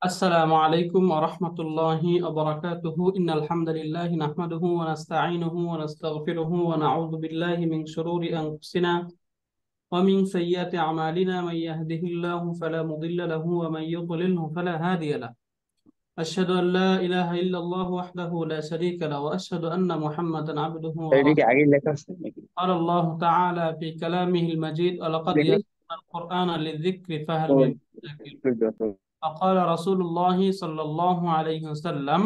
السلام عليكم ورحمة الله وبركاته إن الحمد لله نحمده ونستعينه ونستغفره ونعوذ بالله من شرور أنفسنا ومن سيئات أعمالنا من يهده الله فلا مضل له ومن يضلله فلا هادي له أشهد أن لا إله إلا الله وحده لا شريك له وأشهد أن محمدا عبده এদিকে ورسوله আগে লেখা আছে নাকি? قال الله تعالى في كلامه المجيد ولقد দেখি يسرنا القرآن للذكر فهل তো من مدكر একটু যত فقال رسول الله صلى الله عليه وسلم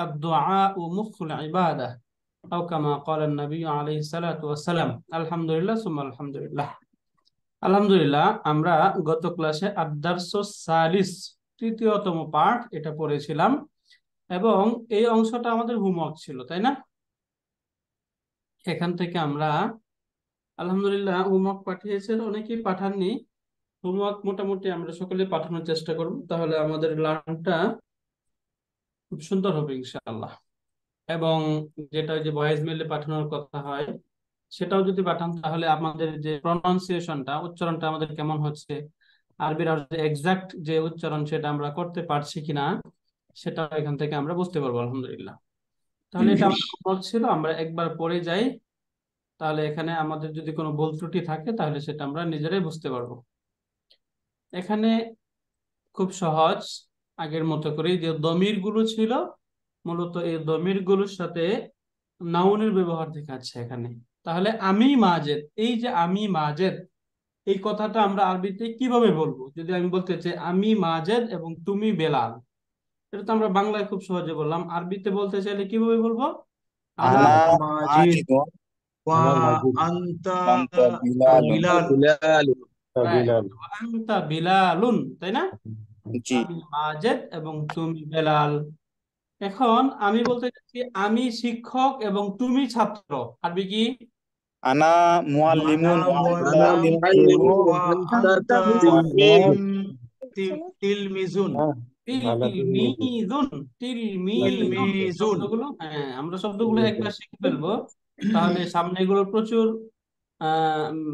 الدعاء مخ العبادة أو كما قال النبي عليه الصلاة والسلام الحمد لله ثم الحمد لله আলহামদুলিল্লাহ আমরা গত ক্লাসে আদ-দারসুস সালিস তৃতীয়তম পাঠ এটা পড়েছিলাম এবং এই অংশটা আমাদের হোমওয়ার্ক ছিল, তাই না? এখান থেকে আমরা আলহামদুলিল্লাহ হোমওয়ার্ক পাঠিয়েছেন, অনেকেই পাঠাননি। হোমওয়ার্ক মোটামুটি আমরা সকলে পাঠানোর চেষ্টা করব, তাহলে আমাদের লার্নটা খুব সুন্দর হবে ইনশাআল্লাহ। এবং যেটা ওই যে ভয়েস মেলে পাঠানোর কথা হয় সেটাও যদি পাঠান তাহলে আমাদের যে প্রনাউন্সিয়েশনটা, উচ্চারণটা আমাদের কেমন হচ্ছে, আরবির এক্সাক্ট যে উচ্চারণ সেটা আমরা করতে পারছি কিনা সেটা এখান থেকে আমরা বুঝতে পারবো আলহামদুলিল্লাহ। তাহলে এটা আমাদের homework ছিল, আমরা একবার পড়ে যাই, তাহলে এখানে আমাদের যদি কোনো ভুল ত্রুটি থাকে তাহলে সেটা আমরা নিজেরাই বুঝতে পারবো। এখানে খুব সহজ, আগের মতো করে যে দমির গুলো ছিল মূলত এই দমির গুলোর সাথে নাউনের ব্যবহার দেখাচ্ছে এখানে। তাহলে আমি মাজেদ, এই যে আমি মাজেদ, এই কথাটা আমরা আরবিতে কিভাবে বলবো? যদি আমি বলতে চাই আমি মাজেদ এবং তুমি বেলাল, এটা তো আমরা বাংলায় খুব সহজে বললাম, আরবিতে বলতে চাইলে কিভাবে বলবো? আনা আনা মাজিদ মাজিদুন ওয়া أنا ماجد আনতা ওয়ান্তা বিলালুন। বিলাল। بلال রাইট, بلال আনতা বিলালুন, তাই না? জি। আমি মাজেদ এবং তুমি বেলাল। এখন আমি বলতে চাচ্ছি আমি শিক্ষক এবং তুমি ছাত্র, আরবি কি? আনা আনা মুআল্লিমুন ওয়ান্তা أنا মুআল্লিমুন معلم ওয়া وأنت আনতা تلميذ তিলমিজুন। على تلميذ তিলমিজুন, তিলমিজুন তিলমিজুন। শব্দগুলো, হ্যাঁ আমরা শব্দগুলো একবার শিখে ফেলবো, তাহলে সামনে এগুলো প্রচুর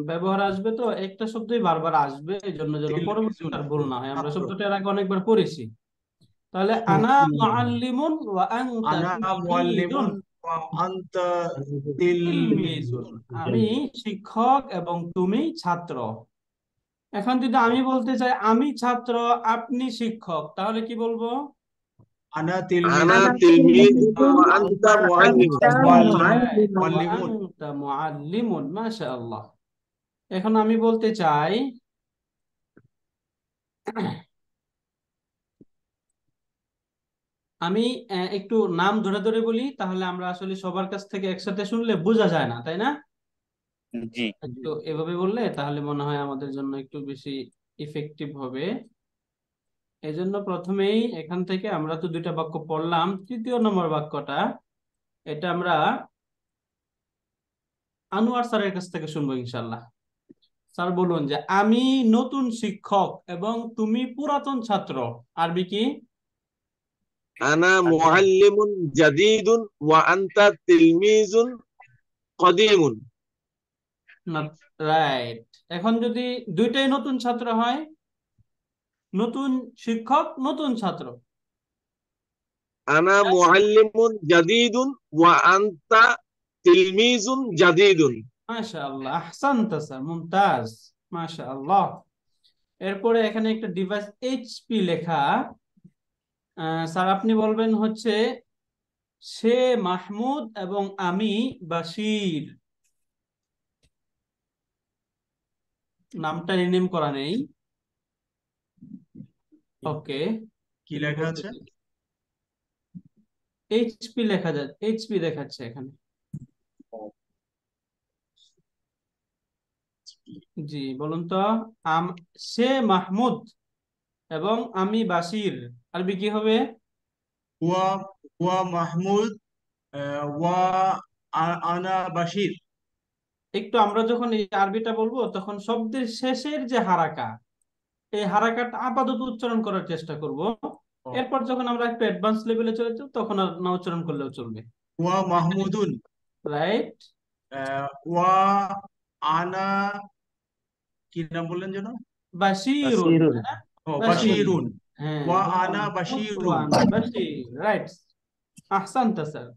ব্যবহার আসবে, তো একটা শব্দই বারবার আসবে, এই জন্য যেন পরবর্তী তিলমিজুন আর ভুল না হয়। আমরা ছাত্র। শব্দটা এর আগে অনেকবার পড়েছি। তাহলে আনা মুআল্লিমুন ওয়া আনতা আনা তিলমিজুন, মুআল্লিমুন ওয়া আনতা তিল তিলমিজুন, আমি শিক্ষক এবং তুমি ছাত্র। এখন যদি আমি বলতে চাই আমি ছাত্র আপনি শিক্ষক, তাহলে কি বলবো? আনা أنا তিলমিজুন تلميذ ওয়া وأنت আনতা معلم মুআল্লিমুন। আনতা মুআল্লিমুন, মাশাআল্লাহ। এখন আমি বলতে চাই আমি একটু নাম ধরে ধরে বলি, তাহলে আমরা আসলে সবার কাছ থেকে একসাথে শুনলে বোঝা যায় না, তাই না? জি। একটু এভাবে বললে তাহলে মনে হয় আমাদের জন্য একটু বেশি ইফেক্টিভ হবে। এই জন্য প্রথমেই এখান থেকে আমরা তো দুইটা বাক্য পড়লাম, তৃতীয় নম্বর বাক্যটা এটা আমরা আনোয়ার স্যারের কাছ থেকে শুনবো ইনশাল্লাহ। স্যার বলুন যে আমি নতুন শিক্ষক এবং তুমি পুরাতন ছাত্র, আরবি কি? أنا معلم جديد وأنت تلميذ قديم না, রাইট। এখন যদি দুইটাই নতুন ছাত্র হয়, নতুন শিক্ষক নতুন ছাত্র, أنا معلم جديد وأنت تلميذ جديد মাশাআল্লাহ, আহসানতা স্যার, মুমতাজ, মাশাআল্লাহ। এরপরে এখানে একটা ডিভাইস এইচপি লেখা, স্যার আপনি বলবেন হচ্ছে সে মাহমুদ এবং আমি বাশির, নামটা রিনেম করা নেই। ওকে, কি লেখা আছে? এইচপি লেখা যাচ্ছে, এইচপি দেখাচ্ছে এখানে। জি বলুন তো, আম সে মাহমুদ এবং আমি বাশির, আরবি কি হবে? ওয়া ওয়া মাহমুদ ওয়া আনা বাশির। একটু আমরা যখন এই আরবিটা বলবো তখন শব্দের শেষের যে হারাকা, এই হারাকাটা আপাতত উচ্চারণ করার চেষ্টা করব। এরপর যখন আমরা একটু অ্যাডভান্স লেভেলে চলে যাব তখন আর না উচ্চারণ করলেও চলবে। ওয়া মাহমুদুন রাইট, ওয়া আনা, কি নাম বললেন যেন? বাশিরুন, بصير তাই না? ও বাশির, বাশিরুন। হ্যাঁ ওয়া হুয়া আনা মাহমুদ বাশিরুন। ওয়া আনা বাশির, রাইট। আহসানতা স্যার।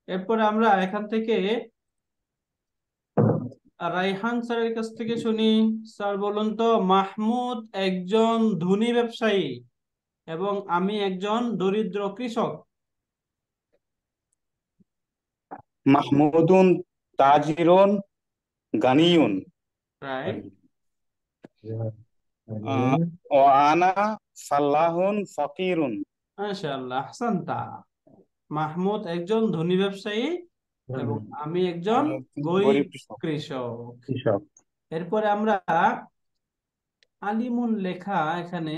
এরপরে আমরা এখান থেকে রাইহান স্যারের কাছ থেকে শুনি। স্যার বলুন তো, মাহমুদ একজন ধনী ব্যবসায়ী এবং আমি একজন দরিদ্র কৃষক। মাহমুদুন তাজিরুন গানিয়ুন। রাইট। ও আনা ফাল্লাহুন ফকিরুন। মাশাআল্লাহ, আহসানতা। মাহমুদ একজন ধনী ব্যবসায়ী এবং আমি একজন আমি একজন গরিব গরিব কৃষক। কৃষক। কৃষক। এরপরে আমরা আলিমুন লেখা এখানে,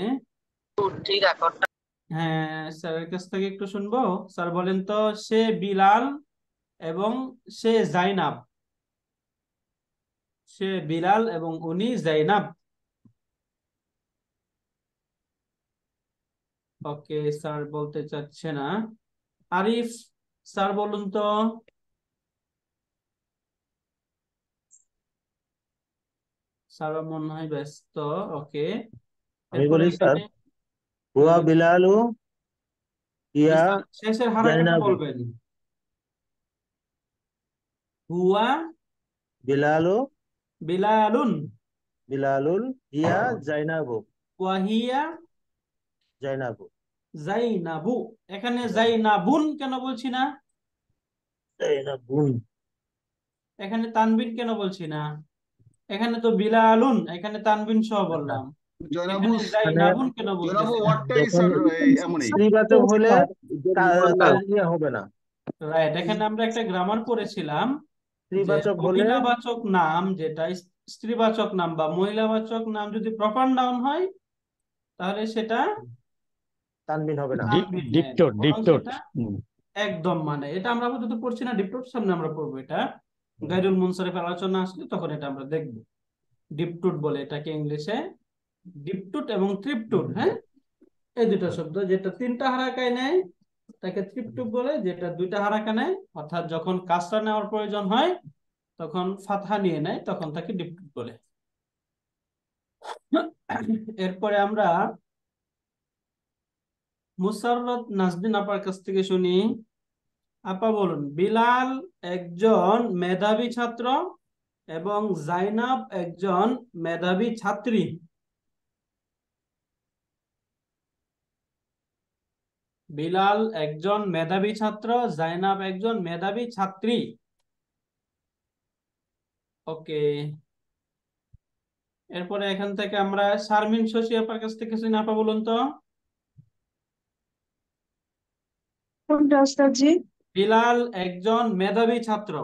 হ্যাঁ স্যারের কাছ থেকে একটু শুনবো। স্যার বলেন তো, সে বিলাল এবং সে জাইনাব। সে বিলাল এবং উনি জাইনাব। ওকে, স্যার বলতে চাচ্ছে না। আরিফ স্যার বলুন তো। স্যার মনে হয় ব্যস্ত। ওকে, আমি এরপরে বলি স্যার, এখানে হুয়া বিলালু ইয়া স্যার শেষের হারাকাটা জাইনাবু। বলবেন। হুয়া বিলালু বিলালুন বিলালুল ইয়া জাইনাবু। ওয়াহিয়া জাইনাবু। জাইনাবু। এখানে জাইনাবুন কেন বলছি না? জাইনাবুন। এখানে তানবিন কেন বলছি না? এখানে তো বিলালুন, এখানে তানবিন সহ বললাম। জনাবু, এখানে মানে জাইনাবুন কেন জনাবু বলতেছি না? ওয়ার্ডটাই যখন স্যার এমনই। স্ত্রীবাচক হলে ইয়ে হবে না। রাইট, এখানে আমরা একটা গ্রামার পড়েছিলাম যে স্ত্রীবাচক হলে মহিলাবাচক নাম, যেটা স্ত্রীবাচক নাম বা মহিলাবাচক নাম যদি প্রপার নাউন হয় তাহলে সেটা তানবিন হবে না। তানবিন, হ্যাঁ, ডিপটোট বরং ডিপটোট সেটা একদম, মানে এটা আমরা আপাতত পড়ছি না, ডিপটোট সামনে আমরা পড়বো। এটা গাইরুল মুনসারিফ আলোচনা আসলে তখন এটা আমরা দেখবো। ডিপটুট বলে এটাকে ইংলিশে, ডিপটুট এবং ট্রিপটুট। হ্যাঁ, এই দুটো শব্দ, যেটা তিনটা হারাকায় নেয় তাকে ট্রিপটুট বলে, যেটা দুইটা হারাকা নেয় অর্থাৎ যখন কাসরা নেওয়ার প্রয়োজন হয় তখন ফাতহা নিয়ে নেয়, তখন তাকে ডিপটুট বলে। এরপরে আমরা মুসাররত নাজদিন আপার কাছ থেকে শুনি। আপা বলুন, বিলাল একজন মেধাবী ছাত্র এবং জাইনাব একজন মেধাবী ছাত্রী। বিলাল একজন মেধাবী ছাত্র, জাইনাব একজন মেধাবী ছাত্রী। ওকে, এরপরে এখান থেকে আমরা শারমিন শশী আপার কাছ থেকে শুনি। আপা বলুন তো, কোনটা ওস্তাদজি? বিলাল একজন মেধাবী ছাত্র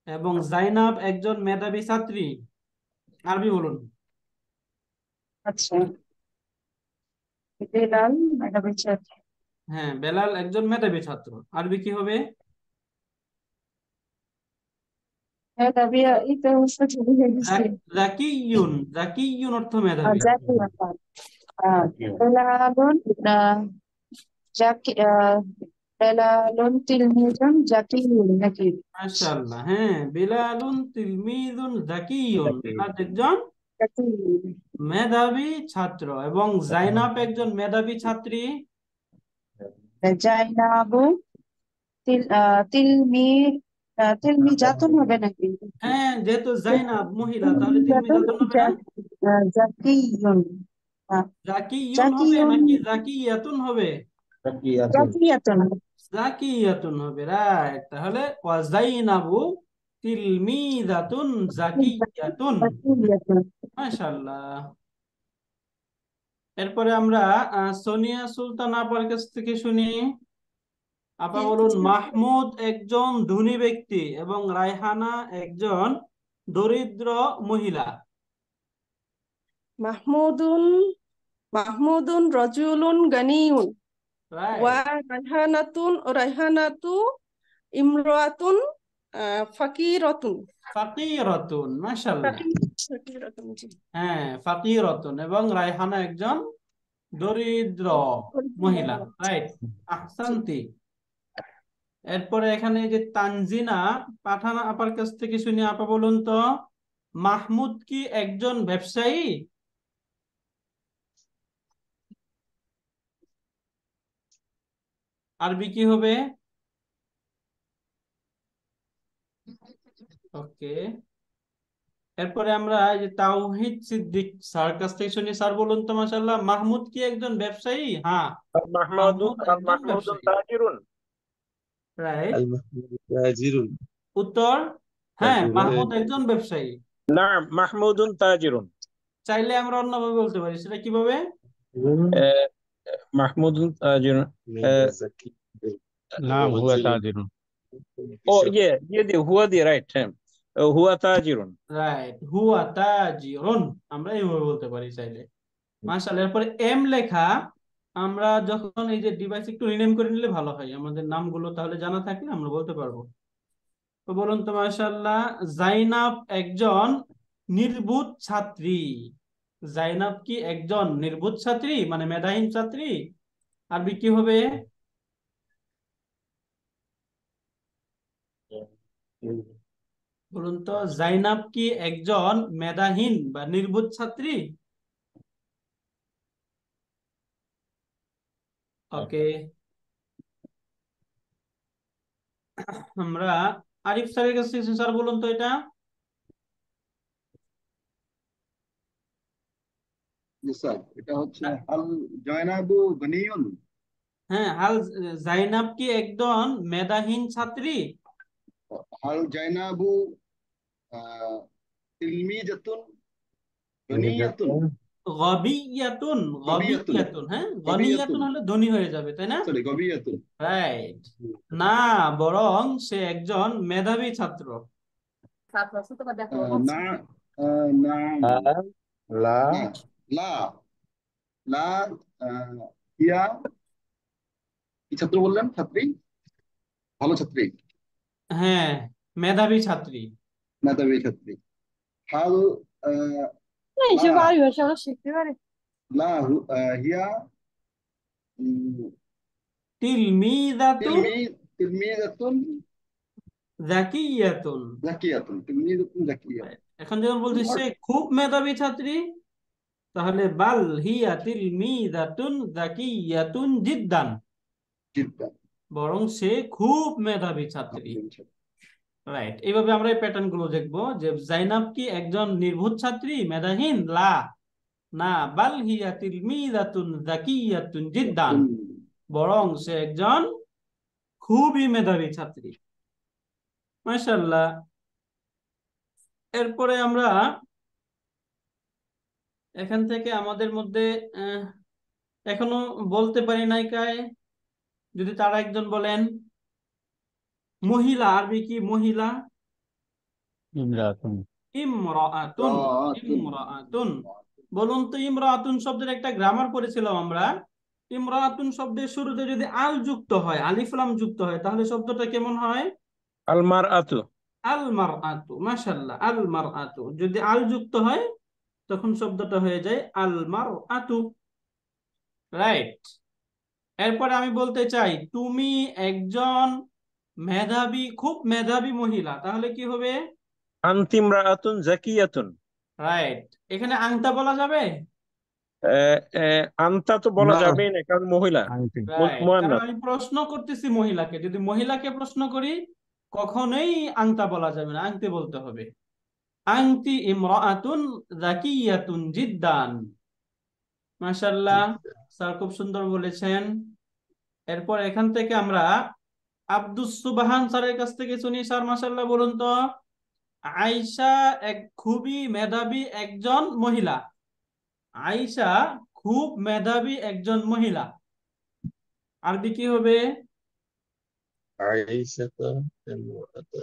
এবং জাইনাব একজন মেধাবী ছাত্রী। আরবি বলুন। আচ্ছা, বিলাল মেধাবী ছাত্র। হ্যাঁ, বেলাল একজন মেধাবী ছাত্র, আরবি কি হবে? মেধাবী, এটা ওস্তাদ ভুলে গেছি। জাকিয়ুন। জাকিয়ুন অর্থ মেধাবী। জাকি আপাত। বেলালুন জাকি বেলালুন তিলমিজুন জাকিয়ুন নাকি? মাশাআল্লাহ, হ্যাঁ, বিলালুন তিলমিজুন জাকিয়ুন। বেলাল একজন জাকিয়ুন। মেধাবী ছাত্র এবং জাইনাব একজন মেধাবী ছাত্রী। জাইনাবু তিলমি তিলমিজাতুন হবে নাকি? হ্যাঁ, যেহেতু জাইনাব মহিলা তাহলে তিলমিজাতুন তিলমিজাতুন হবে না? জাকিয়ুন। জাকিয়ুন হবে জাকিয়ুন নাকি জাকিয়াতুন হবে? জাকিয়াতুন। জাকিয়াতুন হবে, রাইট। তাহলে ওয়াজাইনাবু তিলমিজাতুন জাকিয়াতুন। জাকিয়াতুন। মাশাআল্লাহ। এরপরে আমরা সোনিয়া সুলতান আপার কাছ থেকে শুনি। আপা বলুন, মাহমুদ একজন ধনী ব্যক্তি এবং রায়হানা একজন দরিদ্র মহিলা। মাহমুদুন মাহমুদুন রাজুলুন গানিয়ুন ওয়া রাইট, রায়হানাতু ইমরাতুন ফাকিরাতুন। ফাকিরাতুন। মাশাআল্লাহ, ফাকিরাতুন, জি। হ্যাঁ, ফাকিরাতুন এবং রায়হানা একজন দরিদ্র মহিলা, রাইট। জি। আহসানতি। এরপরে এখানে যে তানজিনা পাঠান আপার কাছ থেকে শুনি। আপা বলুন তো, মাহমুদ কি একজন ব্যবসায়ী? আরবি কি হবে? ওকে, এরপরে আমরা এই যে তাওহিদ সিদ্দিক স্যার কাছ থেকে শুনি। স্যার বলুন তো, মাশাআল্লাহ, মাহমুদ কি একজন ব্যবসায়ী? হ্যাঁ, মাহমুদ একজন মাহমুদুন ব্যবসায়ী। তাজিরুন। রাইট। আল মাহমুদু তাজিরুন। উত্তর, হ্যাঁ, মাহমুদ তাজিরুন। একজন ব্যবসায়ী। নাম মাহমুদুন তাজিরুন। চাইলে আমরা অন্যভাবে বলতে পারি, সেটা কিভাবে? মাহমুদুন তাজিরুন। জাকি। নাম হুয়া তাজিরুন। ও দিয়ে হুয়া দিয়ে, রাইট, হ্যাঁ, হুয়া তাজিরুন। রাইট, হুয়া তাজিরুন, আমরা এইভাবে বলতে পারি চাইলে। মাশাআল্লাহ। এরপরে এম লেখা, আমরা যখন এই যে ডিভাইস একটু রিনেম করে নিলে ভালো হয়, আমাদের নামগুলো তাহলে জানা থাকলে আমরা বলতে পারবো। তো বলুন তো, মাশাআল্লাহ, জাইনাব একজন নির্বোধ ছাত্রী। জাইনাব কি একজন নির্বোধ ছাত্রী, মানে মেধাহীন ছাত্রী? আরবি কি হবে? বলুন তো, জাইনাব কি একজন মেধাহীন বা নির্বোধ ছাত্রী? ওকে, আমরা আরিফ স্যারের কাছে এসেছি। স্যার বলুন তো এটা। জি স্যার, এটা হচ্ছে হাল জয়নাবু গনিয়ুন। হ্যাঁ, জাইনাব কি একজন মেধাহীন ছাত্রী? হাল জয়নাবু আহ, তিলমিজাতুন গনিয়াতুন। গবিয়াতুন, গবিয়াতুন। গবিয়াতুন, হ্যাঁ, গবিয়াতুন, গনিয়াতুন হলে ধনী হয়ে যাবে, তাই না? সরি, গবিয়াতুন। রাইট। না, বরং সে একজন মেধাবী ছাত্র। না, নাম, লা না, লা, লা, আহ, ইয়া, কি ছাত্র বললেন? ছাত্রী, ভালো ছাত্রী, হ্যাঁ, মেধাবী ছাত্রী। মেধাবী ছাত্রী। হাল আহ, এইসব লা, আরবি ভাষা আমরা শিখতে পারি। লা, হিয়া, উম, তিলমিদাতুন তিলমি তিলমিজাতুন জাকিয়াতুন। জাকিয়াতুন, তিলমিজাতুন জাকিয়া। এখন যখন বলছি সে খুব মেধাবী ছাত্রী, তাহলে বাল হিয়া তিলমিদাতুন জাকিয়াতুন জিদ্দান, জিদ্দা। বরং সে খুব মেধাবী ছাত্রী। রাইট, এইভাবে আমরা এই প্যাটার্ন গুলো দেখবো, যে জাইনাব কি একজন নির্বোধ ছাত্রী, মেধাহীন? লা, না, বাল হিয়া তিলমিদাতুন জাকিয়াতুন জিদ্দান, বরং সে একজন খুবই মেধাবী ছাত্রী। মাশাআল্লাহ। এরপরে আমরা এখান থেকে আমাদের মধ্যে আহ, এখনো বলতে পারি নাই কায়, যদি তারা একজন বলেন। মহিলা আরবি কি মহিলা? ইমরাতুন। ইমরাআতুন, ইমরাআতুন। বলুন তো, ইমরাআতুন শব্দের একটা গ্রামার পড়েছিলাম আমরা। ইমরাআতুন শব্দের শুরুতে যদি আল যুক্ত হয়, আলিফ লাম যুক্ত হয়, তাহলে শব্দটা কেমন হয়? আল মারআতু। আল মারআতু। মাশাআল্লাহ, আল মারআতু। যদি আল যুক্ত হয়, তখন শব্দটা হয়ে যায় আল মারআতু। রাইট। এরপরে আমি বলতে চাই, তুমি একজন মেধাবী, খুব মেধাবী মহিলা, তাহলে কি হবে? আনতি ইমরাআতুন জাকিয়াতুন। রাইট। এখানে আংতা বলা যাবে? আনতা তো বলা না। যাবেই না, কারণ মহিলা, রাইট, কারণ মুয়ান্নাস। আমি প্রশ্ন করতেছি মহিলাকে। যদি মহিলাকে প্রশ্ন করি, কখনোই আংতা বলা যাবে না, আংতে বলতে হবে। আংতি ইমরাআতুন যাকিয়াতুন জিদ্দান। মাশাআল্লাহ, স্যার খুব সুন্দর বলেছেন। এরপর এখান থেকে আমরা আব্দুস সুবহান স্যারের কাছ থেকে শুনি। স্যার, মাশাআল্লাহ, বলুন তো, আয়েশা এক খুবই মেধাবী একজন মহিলা। আয়েশা খুব মেধাবী একজন মহিলা, আরবি কি হবে? আয়েশাতা ইমরাআতা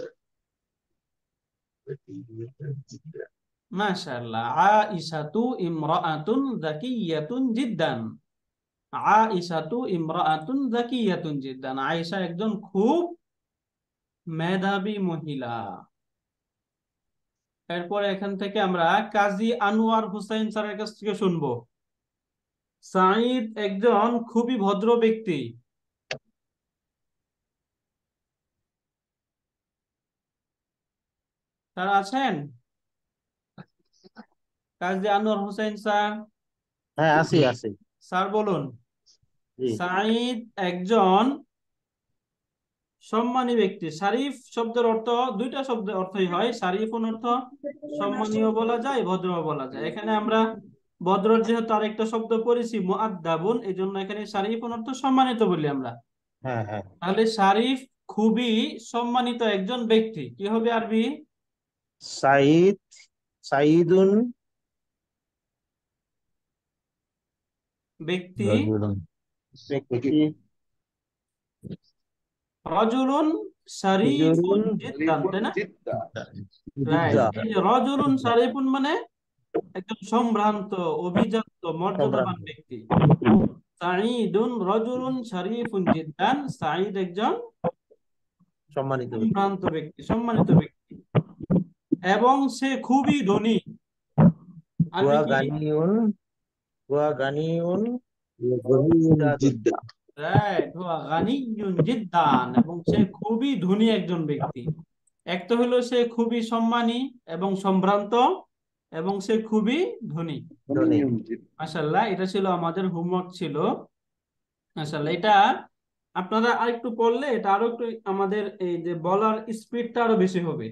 যাকিয়াতান জিদ্দান। মাশাআল্লাহ, আয়েশাতু ইমরাআতুন যাকিয়াতুন জিদ্দান। আয়েশাতু ইমরাআতুন যাকিয়াতুন জিদ্দান। আয়েশা একজন খুব মেধাবী মহিলা। এরপর এখান থেকে আমরা কাজী আনোয়ার হুসাইন স্যারের কাছ থেকে শুনবো। সাঈদ একজন খুবই ভদ্র ব্যক্তি। তারা আছেন? কাজী আনোয়ার হুসাইন স্যার। হ্যাঁ, আছি। স্যার বলুন, জি। সাঈদ একজন সম্মানী ব্যক্তি। শারিফ শব্দের অর্থ দুইটা শব্দের অর্থই হয়। শারিফুন অর্থ সম্মানীয় বলা যায়, ভদ্র বলা যায়। এখানে আমরা ভদ্র যেহেতু আরেকটা শব্দ পড়েছি মুআদ্দাবুন, এই জন্য এখানে শারিফুন অর্থ সম্মানিত বলি আমরা। হ্যাঁ হ্যাঁ তাহলে শারিফ খুবই সম্মানিত একজন ব্যক্তি। কি হবে আরবি? সাইদ, সাইদুন ব্যক্তি। ব্যক্তি, রজুলুন শারিফুন জিদ্দান, তাই না? জিদ্দা। রাইট। এই যে রজুলুন শারিফুন মানে একজন সম্ভ্রান্ত, অভিজাত, মর্যাদাবান ব্যক্তি। সাঈদুন রজুলুন শারিফুন জিদ্দান, সাঈদ একজন সম্মানিত ব্যক্তি। সম্ভ্রান্ত ব্যক্তি, সম্মানিত ব্যক্তি, এবং সে খুবই ধনী। আরবি হুয়া কি? গানিউন, হুয়া গানিউন জিদ্দা। রাইট, হুয়া গানিয়ুন জিদ্দান, এবং সে খুবই ধনী একজন ব্যক্তি। এক তো হলো সে খুবই সম্মানী এবং সম্ভ্রান্ত, এবং সে খুবই ধনী। ধনী। মাশাআল্লাহ, এটা ছিল আমাদের হোমওয়ার্ক ছিল। মাশাআল্লাহ, এটা আপনারা আরেকটু পড়লে এটা আরো একটু আমাদের এই যে বলার স্পিডটা আরো বেশি হবে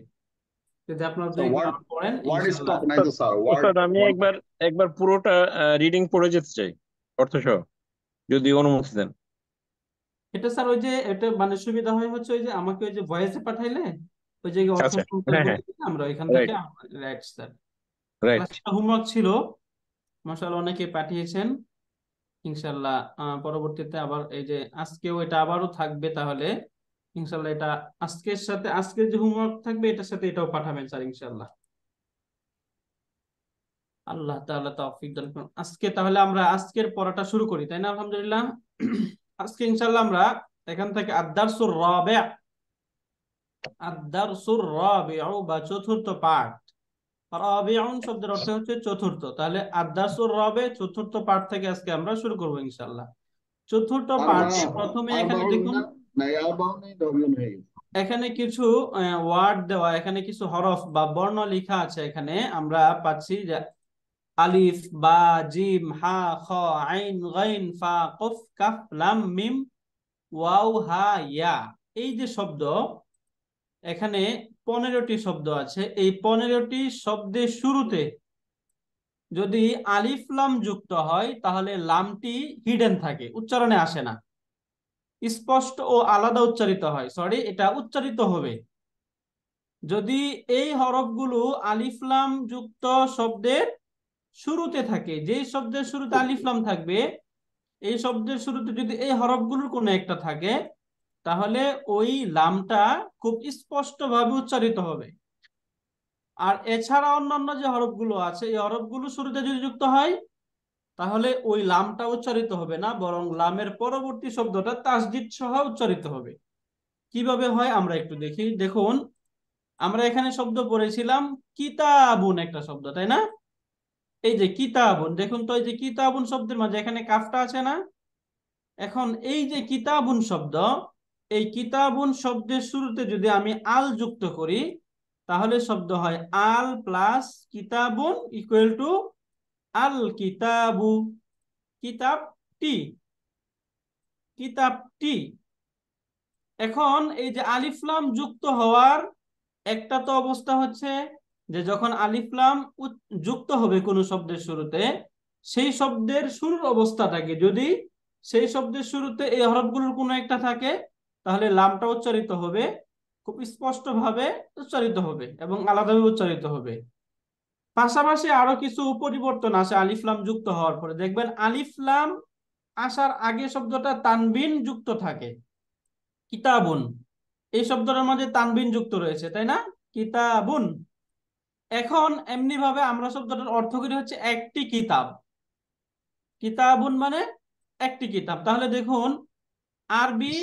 যদি আপনারা So একটু word আরো পড়েন word ইনশাআল্লাহ। stop নাই তো স্যার, word ওস্তাদ, আমি word একবার পুরোটা রিডিং পড়ে যেতে চাই অর্থ সহ, যদি অনুমতি দেন। এটা স্যার ওই যে এটা মানে সুবিধা হয় হচ্ছে ওই যে আমাকে ওই যে ভয়েসে পাঠাইলে ওই যে অর্থ আচ্ছা, সংখ্যা হ্যাঁ হ্যাঁ, বলে দিলে আমরা এখান রাইট থেকে। Right sir. রাইট। হোমওয়ার্ক ছিল মাশাআল্লাহ, অনেকে পাঠিয়েছেন। ইনশাআল্লাহ পরবর্তীতে আবার এই যে আজকেও এটা আবারও থাকবে, তাহলে ইনশাআল্লাহ এটা আজকের সাথে আজকের যে হোমওয়ার্ক থাকবে এটার সাথে এটাও পাঠাবেন স্যার ইনশাআল্লাহ। আল্লাহ তাআলা তৌফিক দান করুন। আজকে তাহলে আমরা আজকের পড়াটা শুরু করি, তাই না? আলহামদুলিল্লাহ। আজকে ইনশাআল্লাহ আমরা এখান থেকে আদ-দারসুর রাবি', আদ-দারসুর রাবি'উ বা চতুর্থ পাঠ। রাবিউন শব্দের অর্থ হচ্ছে চতুর্থ। তাহলে আদ-দারসুর রাবি' চতুর্থ পাঠ থেকে আজকে আমরা শুরু করব ইনশাআল্লাহ। চতুর্থ পাঠে প্রথমে এখানে দেখুন এখানে কিছু ওয়ার্ড দেওয়া, এখানে কিছু হরফ বা বর্ণ লেখা আছে। এখানে আমরা পাচ্ছি যে আলিফ, বা, জিম, হা, খ, আইন, গাইন, ফা, কফ, কাফ, লাম, মিম, ওয়াও, হা, ইয়া। এই যে শব্দ, এখানে 15টি শব্দ আছে। এই 15টি শব্দের শুরুতে যদি আলিফ লাম যুক্ত হয় তাহলে লামটি হিডেন থাকে, উচ্চারণে আসে না, স্পষ্ট ও আলাদা উচ্চারিত হয়। সরি, এটা উচ্চারিত হবে যদি এই হরফগুলো আলিফ লাম যুক্ত শব্দের শুরুতে থাকে। যে শব্দের শুরুতে আলিফ লাম থাকবে, এই শব্দের শুরুতে যদি এই হরফগুলোর কোনো একটা থাকে, তাহলে ওই লামটা খুব স্পষ্টভাবে উচ্চারিত হবে। আর এছাড়া অন্যান্য যে হরফগুলো আছে, এই হরফগুলো শুরুতে যদি যুক্ত হয় তাহলে ওই লামটা উচ্চারিত হবে না, বরং লামের পরবর্তী শব্দটা তাসদীদ সহ উচ্চারিত হবে। কিভাবে হয় আমরা একটু দেখি। দেখুন, আমরা এখানে শব্দ পড়েছিলাম কিতাবুন, একটা শব্দ, তাই না? এই যে কিতাবুন, দেখুন তো এই যে কিতাবুন শব্দের মাঝে এখানে কাফটা আছে না? এখন এই যে কিতাবুন শব্দ, এই কিতাবুন শব্দের শুরুতে যদি আমি আল যুক্ত করি তাহলে শব্দ হয় আল প্লাস কিতাবুন ইকুয়াল টু আল কিতাবু, কিতাবটি, কিতাবটি। এখন এই যে আলিফ লাম যুক্ত হওয়ার একটা তো অবস্থা হচ্ছে যে যখন আলিফ লাম যুক্ত হবে কোনো শব্দের শুরুতে, সেই শব্দের শুরুর অবস্থাটাকে যদি সেই শব্দের শুরুতে এই হরফগুলোর কোনো একটা থাকে তাহলে লামটা উচ্চারিত হবে, খুব স্পষ্টভাবে উচ্চারিত হবে এবং আলাদাভাবে উচ্চারিত হবে। পাশাপাশি আরো কিছু পরিবর্তন আসে আলিফ লাম যুক্ত হওয়ার পরে। দেখবেন আলিফ লাম আসার আগে শব্দটা তানবিন যুক্ত থাকে, কিতাবুন, এই শব্দটার মধ্যে তানবিন যুক্ত রয়েছে, তাই না? কিতাবুন। এখন এমনি ভাবে আমরা শব্দটার অর্থ করি হচ্ছে একটি কিতাব। কিতাবুন মানে একটি কিতাব। তাহলে দেখুন, আরবি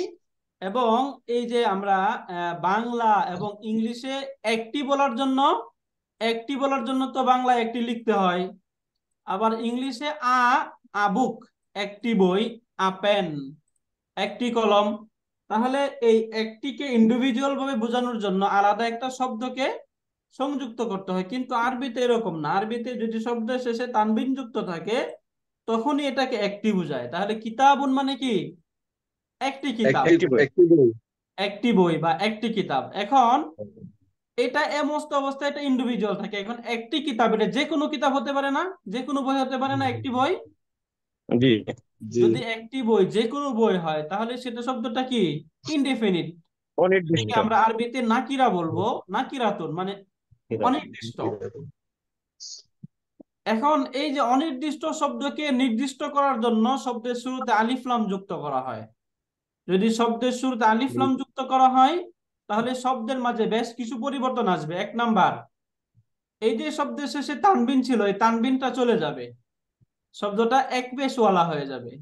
এবং এই যে আমরা বাংলা এবং ইংলিশে একটি বলার জন্য তো বাংলায় একটি লিখতে হয়, আবার ইংলিশে বুক একটি বই, পেন একটি কলম। তাহলে এই একটিকে ইন্ডিভিজুয়াল ভাবে বোঝানোর জন্য আলাদা একটা শব্দকে সংযুক্ত করতে হয়, কিন্তু আরবিতে এরকম না। আরবিতে যদি শব্দের শেষে তানবিন যুক্ত থাকে তখনই এটাকে একটি বোঝায়। তাহলে কিতাবুন মানে কি? একটি কিতাব। একটি বই। একটি বই। একটি বই বা একটি কিতাব। এখন এটা এমস্ত অবস্থায় এটা ইন্ডিভিজুয়াল থাকে। এখন একটি কিতাব এটা যে কোনো কিতাব হতে পারে না, যে কোনো বই হতে পারে না, একটি বই। জি জি যদি একটি বই যে কোনো বই হয় তাহলে সেটা শব্দটা কি? ইনডেফিনিট। অনির্দিষ্ট। এটাকে আমরা আরবিতে নাকিরা বলবো, নাকিরাতুন মানে অনির্দিষ্ট। এখন এই যে অনির্দিষ্ট শব্দকে নির্দিষ্ট করার জন্য শব্দের শুরুতে আলিফ লাম যুক্ত করা হয়। যদি শব্দের শুরুতে আলিফ লাম যুক্ত করা হয় তাহলে শব্দের মাঝে বেশ কিছু পরিবর্তন আসবে। এক নাম্বার, এই যে শব্দের শেষে তানবিন ছিল এই তানবিনটা চলে যাবে, শব্দটা এক পেশওয়ালা হয়ে যাবে।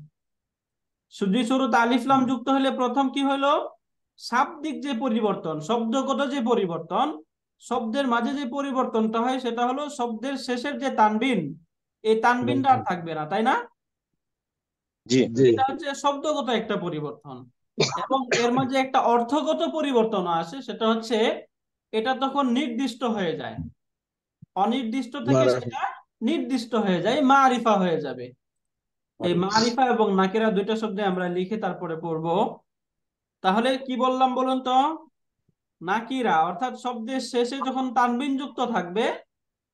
শুধু শুরুতে আলিফ লাম যুক্ত হলে প্রথম কি হলো? শাব্দিক যে পরিবর্তন, শব্দগত যে পরিবর্তন, শব্দের মাঝে যে পরিবর্তনটা হয় সেটা হলো শব্দের শেষের যে তানবিন, এই তানবিনটা আর থাকবে না, তাই না? জি জি এটা হচ্ছে শব্দগত একটা পরিবর্তন। এবং এর মাঝে একটা অর্থগত পরিবর্তন আসে, সেটা হচ্ছে এটা তখন নির্দিষ্ট হয়ে যায়, অনির্দিষ্ট থেকে মারা সেটা নির্দিষ্ট হয়ে যায়, মারিফা হয়ে যাবে। এই মারিফা এবং নাকিরা দুইটা শব্দে আমরা লিখে তারপরে পড়বো। তাহলে কি বললাম বলুন তো? নাকিরা অর্থাৎ শব্দের শেষে যখন তানবিন যুক্ত থাকবে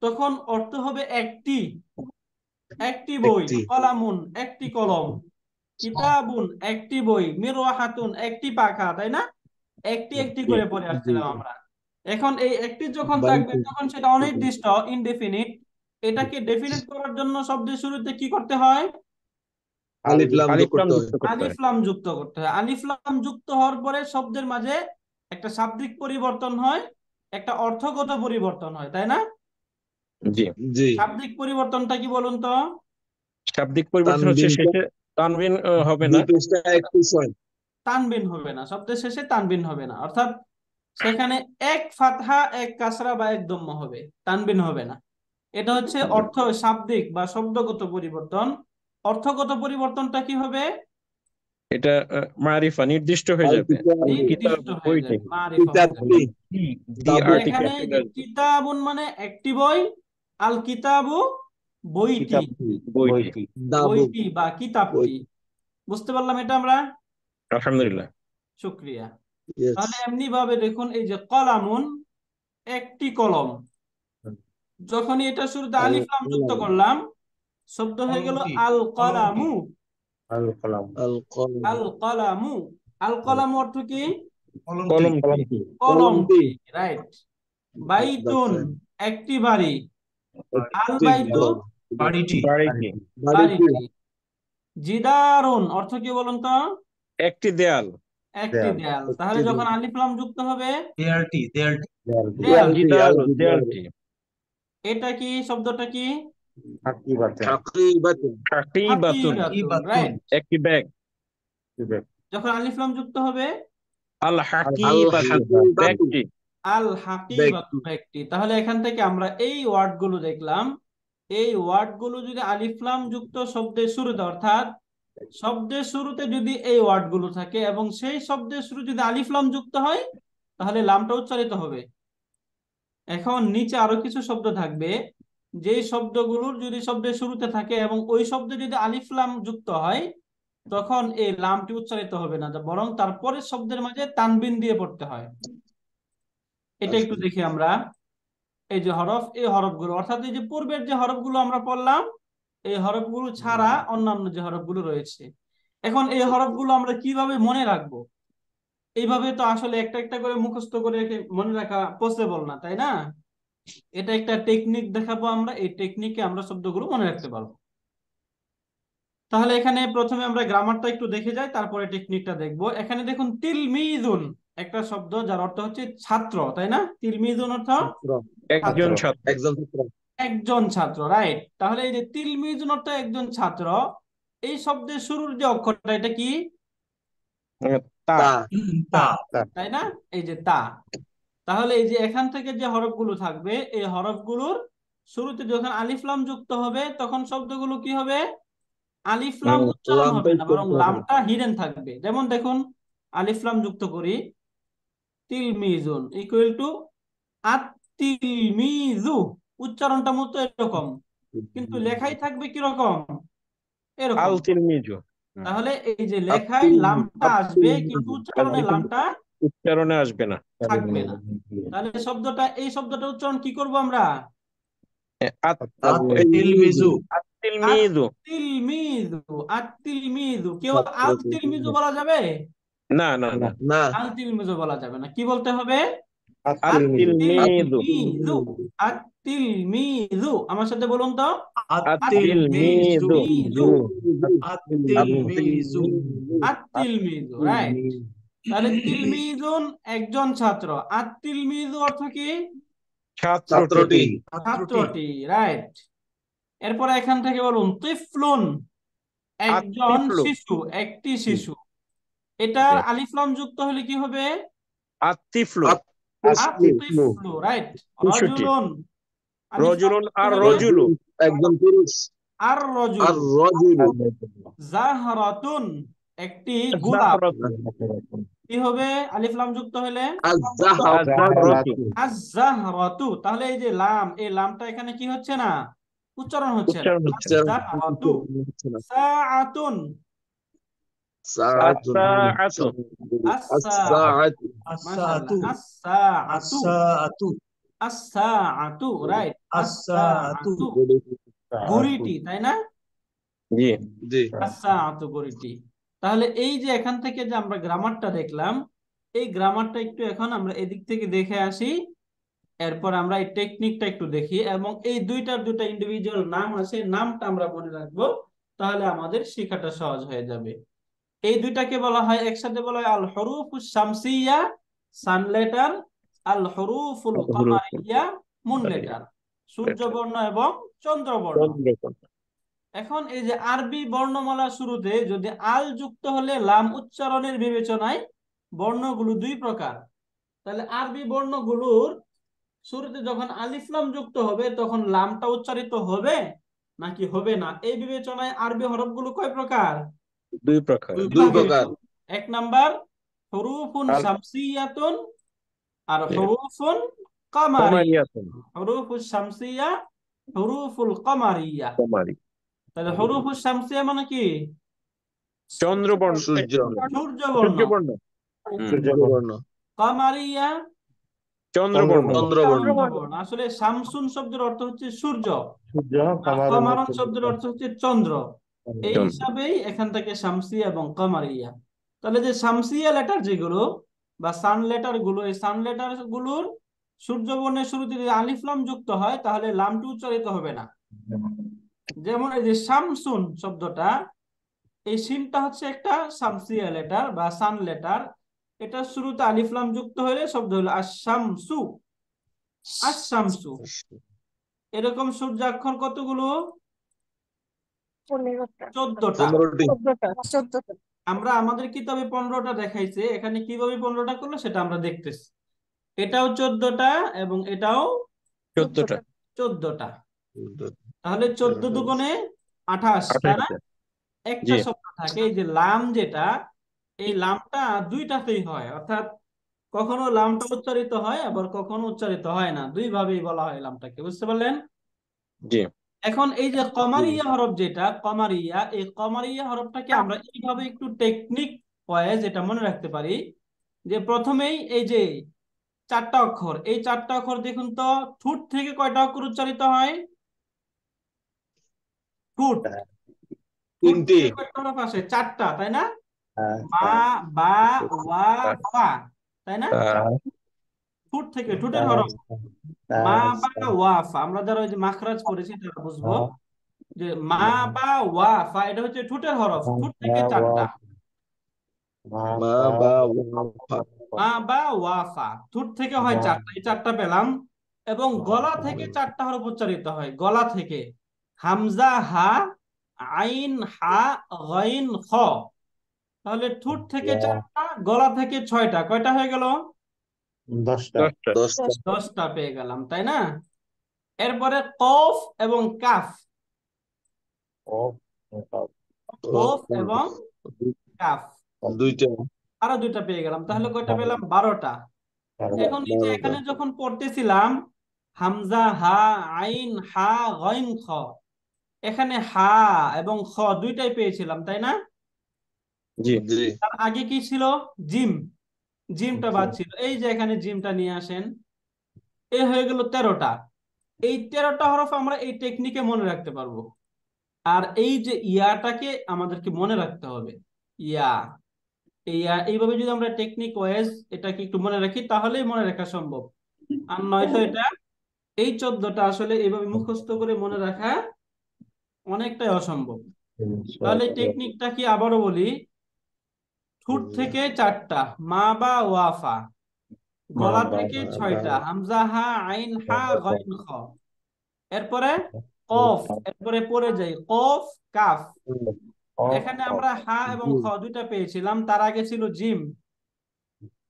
তখন অর্থ হবে একটি, একটি বই, একটি কলামুন একটি কলম, কিতাবুন একটি বই, মিরওয়াহাতুন একটি পাখা, তাই না? একটি একটি করে পড়ে জি আসছিলাম আমরা। এখন এই একটি যখন থাকবে বাড়িতে তখন সেটা অনির্দিষ্ট, ইনডেফিনিট। এটাকে ডেফিনিট করার জন্য শব্দের শুরুতে কি করতে হয়? আলিফ লাম যোগ আলিফ লাম করতে হয়। যুক্ত করতে আলিফ হয়। লাম যুক্ত করতে হয়। আলিফ লাম যুক্ত হওয়ার পরে শব্দের মাঝে একটা শাব্দিক পরিবর্তন হয়, একটা অর্থগত পরিবর্তন হয়, তাই না? জি জি শাব্দিক পরিবর্তনটা কি বলুন তো? শাব্দিক পরিবর্তন হচ্ছে তানবিনটা শেষে তানবিন হবে না। দুই পৃষ্ঠা এক পৃষ্ঠায় তানবিন হবে না, শব্দের শেষে তানবিন হবে না, অর্থাৎ সেখানে এক ফাতহা এক কাসরা বা এক দম্ম হবে, তানবিন হবে না। এটা হচ্ছে অর্থ শাব্দিক বা শব্দগত পরিবর্তন। অর্থগত পরিবর্তনটা কি হবে? এটা মারিফা নির্দিষ্ট হয়ে আল যাবে। কিতাবু কিতাব নির্দিষ্ট হয়ে বইটি, যাবে, মারিফা হয়ে যাবে। কিতাবটি দি তাবু আর্টিকেল এখানে যে কিতাবুন মানে একটি বই, আল কিতাবু বইটি, বইটি। দাবু বইটি বা কিতাবটি। বই বুঝতে পারলাম এটা আমরা? আলহামদুলিল্লাহ। শুক্রিয়া। ইয়েস তাহলে এমনি ভাবে দেখুন, এই যে কলামুন একটি কলম, যখনই এটা শুরুতে আল আলিফ লাম যুক্ত কলম করলাম শব্দ হয়ে গেল কলমটি আল কলমটি কলামু। আল কলম আল কলামু, আল কলামু অর্থ কি? কলমটি কলমটি। কলমটি, রাইট। বাইতুন that's একটি বাড়ি, আল একটি বাইতু ঘর বাড়িটি বাড়িটি। বাড়িটি বাড়িটি। জিদারুন অর্থ কি বলুন তো? একটি দেয়াল। একটি দেয়াল। তাহলে যখন আলিফ লাম যুক্ত হবে দেয়ালটি দেয়ালটি দেয়াল, জিদারু দেয়ালটি। এটা কি শব্দটা কি? হাকিবাতুন হাকিবাতুন হাকিরাতুন, রাইট। একটি ব্যাগ। যখন আলিফ লাম যুক্ত হবে আল আল হাকিবাতু হাকিবাতু ব্যাগটি। আল হাকিবাতু ব্যক্তি। তাহলে এখান থেকে আমরা এই ওয়ার্ড গুলো দেখলাম, এই ওয়ার্ড গুলো যদি আলিফ লাম যুক্ত শব্দের শুরুতে, অর্থাৎ শব্দের শুরুতে যদি এই ওয়ার্ড গুলো থাকে এবং সেই শব্দের শুরু যদি আলিফ লাম যুক্ত হয় তাহলে লামটা উচ্চারিত হবে। এখন নিচে আরো কিছু শব্দ থাকবে, যে শব্দগুলোর যদি শব্দের শুরুতে থাকে এবং ওই শব্দে যদি আলিফ লাম যুক্ত হয় তখন এই লামটি উচ্চারিত হবে না, বরং তারপরে শব্দের মাঝে তানবিন দিয়ে পড়তে হয়। এটা একটু দেখি আমরা। এই যে হরফ, এই হরফগুলো অর্থাৎ এই যে পূর্বের যে হরফগুলো আমরা পড়লাম এই হরফগুলো ছাড়া অন্যান্য যে হরফগুলো রয়েছে, এখন এই হরফগুলো আমরা কিভাবে মনে রাখবো? এইভাবে তো আসলে একটা একটা করে মুখস্থ করে রেখে মনে রাখা পসিবল না, তাই না? এটা একটা টেকনিক দেখাবো আমরা, এই টেকনিকে আমরা শব্দগুলো মনে রাখতে পারবো। তাহলে এখানে প্রথমে আমরা গ্রামারটা একটু দেখে যাই, তারপরে টেকনিকটা দেখবো। এখানে দেখুন তিলমিজুন একটা শব্দ যার অর্থ হচ্ছে ছাত্র, তাই না? তিলমিজুন অর্থ একজন ছাত্র, ছাত্র। একজন ছাত্র একজন ছাত্র, রাইট। তাহলে এই যে তিলমিজুন অর্থ একজন ছাত্র, এই শব্দের শুরুর যে অক্ষরটা এটা কি? তা। তা তা তাই না? এই যে তা। তাহলে এই যে এখান থেকে যে হরফগুলো থাকবে এই হরফগুলোর শুরুতে যখন আলিফ লাম যুক্ত হবে তখন শব্দগুলো কি হবে? আলিফ লাম উচ্চারণ লামটা হবে না, বরং উচ্চারিত হবে। লামটা হিডেন থাকবে। যেমন দেখুন, আলিফ লাম যুক্ত করি, তিলমিজুন ইকুয়াল টু আত-তিলমিজু, উচ্চারণটা মতো এরকম, কিন্তু লেখাই থাকবে কিরকম? আল এরকম। তিলমিজু। তাহলে এই যে লেখায় লামটা আসবে কিন্তু উচ্চারণে লামটা উচ্চারণে আসবে না। থাকবে না। তাহলে এই শব্দটা উচ্চারণ কি করব আমরা? আত-তিলমিজু। আত-তিলমিযু। আত-তিলমিযু, আত-তিলমিযু। কেউ আল-তিলমিযু বলা যাবে? না না না, না, আল-তিলমিযু বলা যাবে না। কি বলতে হবে? আত-তিলমিযু। আত-তিলমিযু, আত-তিলমিযু। আমার সাথে বলুন তো, আত-তিলমিজু। আত-তিলমিযু। আত-তিলমিজু। আত-তিলমিযু, রাইট। তাহলে তিলমিজুন একজন ছাত্র, আত-তিলমিযু অর্থ কি? ছাত্রটি। ছাত্রটি, রাইট। এরপরে এখান থেকে বলুন তিফলুন, একজন আত-তিফলু। শিশু, একটি শিশু। এটার আলিফ লাম যুক্ত হলে কি হবে? আত-তিফলু। আত-তিফলু, রাইট। শিশুটি। রজুলুন, আলিফ লাম রজুলুন যুক্ত আর হলে রজুলু। একজন পুরুষ। আর রজুলু। রজুলু। জাহরাতুন, একটি গোলাপ। আজ-জাহরাতু। কি হবে আলিফ লাম যুক্ত হলে? আজ-জাহরাতু। আজ-জাহরাতু। তাহলে এই যে লাম, এই লামটা এখানে কি হচ্ছে না? উচ্চারণ হচ্ছে না। উচ্চারণ হচ্ছে না। আজ-জাহরাতু। সাআতুন, সাআতুন। আস-সাআতু। আস-সাআতু। আস-সাআতু। মাশাআল্লাহ, আস-সাআতু, আস-সাআতু। আস-সাআতু, রাইট। আস-সাআতু। আস-সাআতু, ঘড়িটি, তাই না? জি। জি। আস-সাআতু, ঘড়িটি। তাহলে এই যে এখান থেকে যে আমরা গ্রামারটা দেখলাম, এই গ্রামারটা একটু এখন আমরা এদিক থেকে দেখে আসি। এরপর আমরা এই টেকনিকটা একটু দেখি, এবং এই দুইটা ইন্ডিভিজুয়াল নাম আছে, নামটা আমরা মনে রাখবো, তাহলে আমাদের শেখাটা সহজ হয়ে যাবে। এই দুইটাকে বলা হয়, একসাথে বলা হয় আল হুরুফুস শামসিয়া, সান লেটার, আল হুরুফুল কামারিয়া, মুন লেটার, সূর্য বর্ণ এবং চন্দ্র বর্ণ। এখন এই যে আরবি বর্ণমালা শুরুতে যদি আল যুক্ত হলে লাম উচ্চারণের বিবেচনায় বর্ণগুলো দুই প্রকার। তাহলে আরবি বর্ণগুলোর শুরুতে যখন আলিফ লাম যুক্ত হবে তখন লামটা উচ্চারিত হবে নাকি হবে না, এই বিবেচনায় আরবি হরফগুলো কয় প্রকার? দুই প্রকার। দুই প্রকার। এক নাম্বার হুরুফুন শামসিয়াতুন আর হুরুফুন কামারিয়া। কামারিয়াতুন। হুরুফুস শামসিয়া, হুরুফুল কামারিয়া। কামারি। তাহলে হুরুফুস শামসিয়া মানে কি? চন্দ্রবর্ণ। সূর্য। সূর্যবর্ণ। সূর্যবর্ণ। সূর্যবর্ণ। কামারিয়া, চন্দ্রবর্ণ। চন্দ্রবর্ণ। চন্দ্রবর্ণ। আসলে শামসুন শব্দের অর্থ হচ্ছে সূর্য, আর কামারুন শব্দের অর্থ হচ্ছে চন্দ্র। এই হিসাবেই এখান থেকে শামসিয়া এবং কামারিয়া। তাহলে যে শামসিয়া লেটার যেগুলো বা সান লেটার গুলো, এই সান লেটার গুলোর সূর্যবর্ণের শুরুতে যদি আলিফ লাম যুক্ত হয় তাহলে লামটি উচ্চারিত হবে না। যেমন এই যে শামসুন শব্দটা, এই সিনটা হচ্ছে একটা শামসিয়া লেটার বা সান লেটার। এটা শুরুতে আলিফ লাম যুক্ত হলে শব্দ হলো আশ-শামসু, আশ-শামসু। এরকম সূর্যাক্ষর কতগুলো? 15টা। 14টা। 15টি। আমরা আমাদের কিতাবে 15টা দেখাইছে, এখানে কিভাবে 15টা করলো সেটা আমরা দেখতেছি। এটাও 14টা এবং এটাও 14টা। 14টা। তাহলে 14 দুগুণে 28, তাই না? 28টা। একটা জি। শব্দ থাকে এই যে লাম, যেটা এই লামটা দুইটাতেই হয়, অর্থাৎ কখনো লামটা উচ্চারিত হয় আবার কখনো উচ্চারিত হয় না, দুই ভাবেই বলা হয় লামটাকে। বুঝতে পারলেন? জি। এখন এই যে কমারিয়া হরফ, যেটা কমারিয়া, এই কমারিয়া হরফটাকে আমরা এইভাবে একটু টেকনিক ওয়াইজ এটা মনে রাখতে পারি যে প্রথমেই এই যে 4টা অক্ষর, এই 4টা অক্ষর দেখুন তো, ঠুট থেকে কয়টা অক্ষর উচ্চারিত হয়? ঠুট, ঠুট 3টি। থেকে কয়টা হরফ আসে? 4টা, তাই না? মা, বা, ওয়া, ফা, তাই না? ঠুট থেকে, ঠুটের হরফ মা, বা, ওয়া, ফা। আমরা যারা ওই যে মাখরাজ পড়েছি তারা বুঝবো যে মা, বা, ওয়া, ফা এটা হচ্ছে ঠুটের হরফ, ঠুট থেকে 4টা। মা, বা, ওয়া, ফা। মা, বা, ওয়া, ফা, ঠুট থেকে হয় 4টা, এই 4টা পেলাম। এবং গলা থেকে 4টা হরফ উচ্চারিত হয়, গলা থেকে হামজা, হা, আইন, হা, গাইন, খ। তাহলে ঠুট থেকে 4টা, গলা থেকে 6টা, কয়টা হয়ে গেল? 10টা। 10টা পেয়ে গেলাম, তাই না? এরপরে কফ এবং কাফ, কফ এবং কাফ, দুইটা। আরো 2টা পেয়ে গেলাম, তাহলে কয়টা পেলাম? 12টা। এখন এই যে এখানে যখন পড়তেছিলাম হামজা, হা, আইন, হা, গাইন, খ, এখানে হা এবং খ দুইটাই পেয়েছিলাম, তাই না? জি। জি। তার আগে কি ছিল? জিম। জিমটা বাদ ছিল, এই যে এখানে জিমটা নিয়ে আসেন, এই হয়ে গেল 13টা। এই 13টা হরফ আমরা এই টেকনিকে মনে রাখতে পারবো। আর এই যে ইয়াটাকে আমাদেরকে মনে রাখতে হবে, ইয়া, এইভাবে যদি আমরা টেকনিক ওয়াইজ এটাকে একটু মনে রাখি তাহলেই মনে রাখা সম্ভব। আর নয়তো এটা, এই 14টা আসলে এইভাবে মুখস্থ করে মনে রাখা অনেকটাই অসম্ভব। তাহলে টেকনিকটা কি আবারও বলি, ঠোঁট থেকে 4টা, মা বা ওয়াফা, গলা থেকে 6টা, হামজা হা আইন হা গইন খ, এরপরে কফ, এরপরে পড়ে যাই কফ কাফ। এখানে আমরা হা এবং খ দুইটা পেয়েছিলাম, তার আগে ছিল জিম,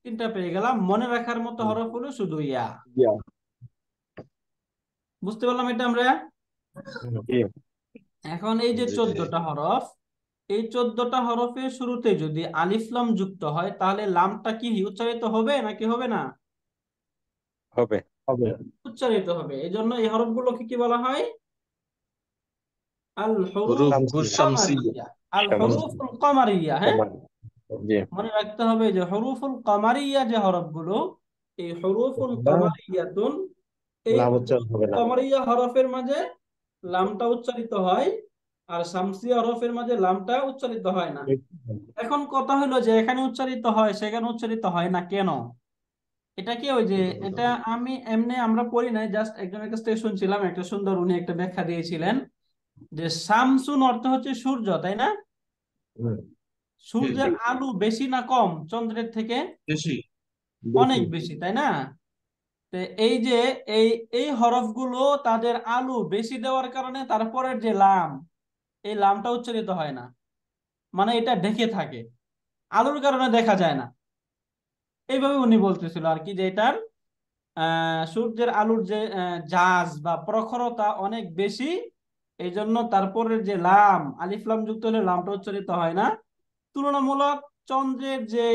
3টা পেয়ে গেলাম। মনে রাখার মতো হরফ হলো শুধু ইয়া। বুঝতে পারলাম এটা আমরা। এখন এই যে 14টা হরফ, এই 14টা হরফের শুরুতে যদি আলিফ লাম যুক্ত হয় তাহলে লামটা কি উচ্চারিত হবে নাকি হবে না? হবে। উচ্চারিত হবে। এই জন্য এই হরফগুলোকে কি বলা হয়? আল হুরুফ হুরুফুল শামসিয়া। কামারিয়া, আল হুরুফুল কামারিয়া। হ্যাঁ, জি। মনে রাখতে হবে যে হুরুফুল কামারিয়া যে হরফগুলো, এই হুরুফুল কামারিয়াতুন, এই কামারিয়া হরফের মাঝে লামটা উচ্চারিত হয়, আর শামসিয়া হরফের মাঝে লামটা উচ্চারিত হয় না। এখন কথা হলো যে এখানে উচ্চারিত হয় সেখানে উচ্চারিত হয় না কেন? এটা কি ওই যে, এটা আমি এমনি আমরা পড়ি নাই, জাস্ট একজনের কাছ থেকে শুনছিলাম, একটা সুন্দর উনি একটা ব্যাখ্যা দিয়েছিলেন যে শামসুন অর্থ হচ্ছে সূর্য, তাই না? সূর্যের আলো বেশি না কম চন্দ্রের থেকে? অনেক বেশি, তাই না? তো এই যে এই এই হরফগুলো তাদের আলো বেশি দেওয়ার কারণে তারপরের যে লাম, এই লামটা উচ্চারিত হয় না, মানে এটা ঢেকে থাকে, আলোর কারণে দেখা যায় না। এইভাবে উনি বলতেছিল আর কি, যে এটার সূর্যের আলোর যে জাজ বা প্রখরতা অনেক বেশি, এই জন্য তারপরের যে লাম, আলিফ লাম যুক্ত হলে লামটা উচ্চারিত হয় না। তুলনামূলক চন্দ্রের যে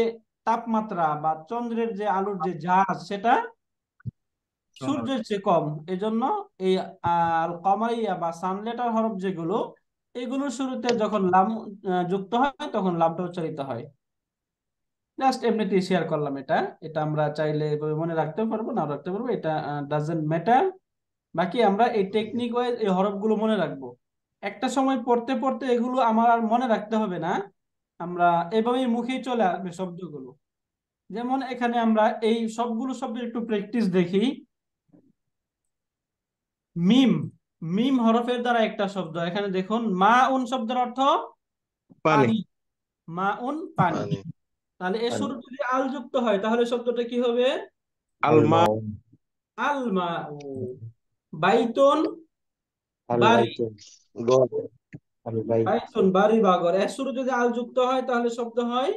তাপমাত্রা বা চন্দ্রের যে আলোর যে জাজ, সেটা সূর্যের চেয়ে কম। এজন্য এই আল কমারিয়া বা সানলেটার হরফ যেগুলো, এগুলোর শুরুতে যখন লাম যুক্ত হয় তখন লামটা উচ্চারিত হয়। জাস্ট এমনিতেই শেয়ার করলাম এটা। এটা আমরা চাইলে এভাবে মনে রাখতে পারবো, না রাখতে পারবো, এটা ডাজেন্ট ম্যাটার। বাকি আমরা এই টেকনিক ওয়াইজ এই হরফগুলো মনে রাখবো। একটা সময় পড়তে পড়তে এগুলো আমার আর মনে রাখতে হবে না, আমরা এভাবেই মুখেই চলে আসবে শব্দগুলো। যেমন এখানে আমরা এই সবগুলো শব্দের একটু প্র্যাকটিস দেখি। মিম, মিম হরফের দ্বারা একটা শব্দ, এখানে দেখুন মা উন শব্দের অর্থ পানি। পানি, মা উন পানি। তাহলে এর শুরু যদি আল যুক্ত হয় তাহলে শব্দটা কি হবে? আলমা। আল মা। বাইতুন বাড়ি, বাইতুন বাড়ি বা ঘর, এর শুরু যদি আল যুক্ত হয় তাহলে শব্দ হয়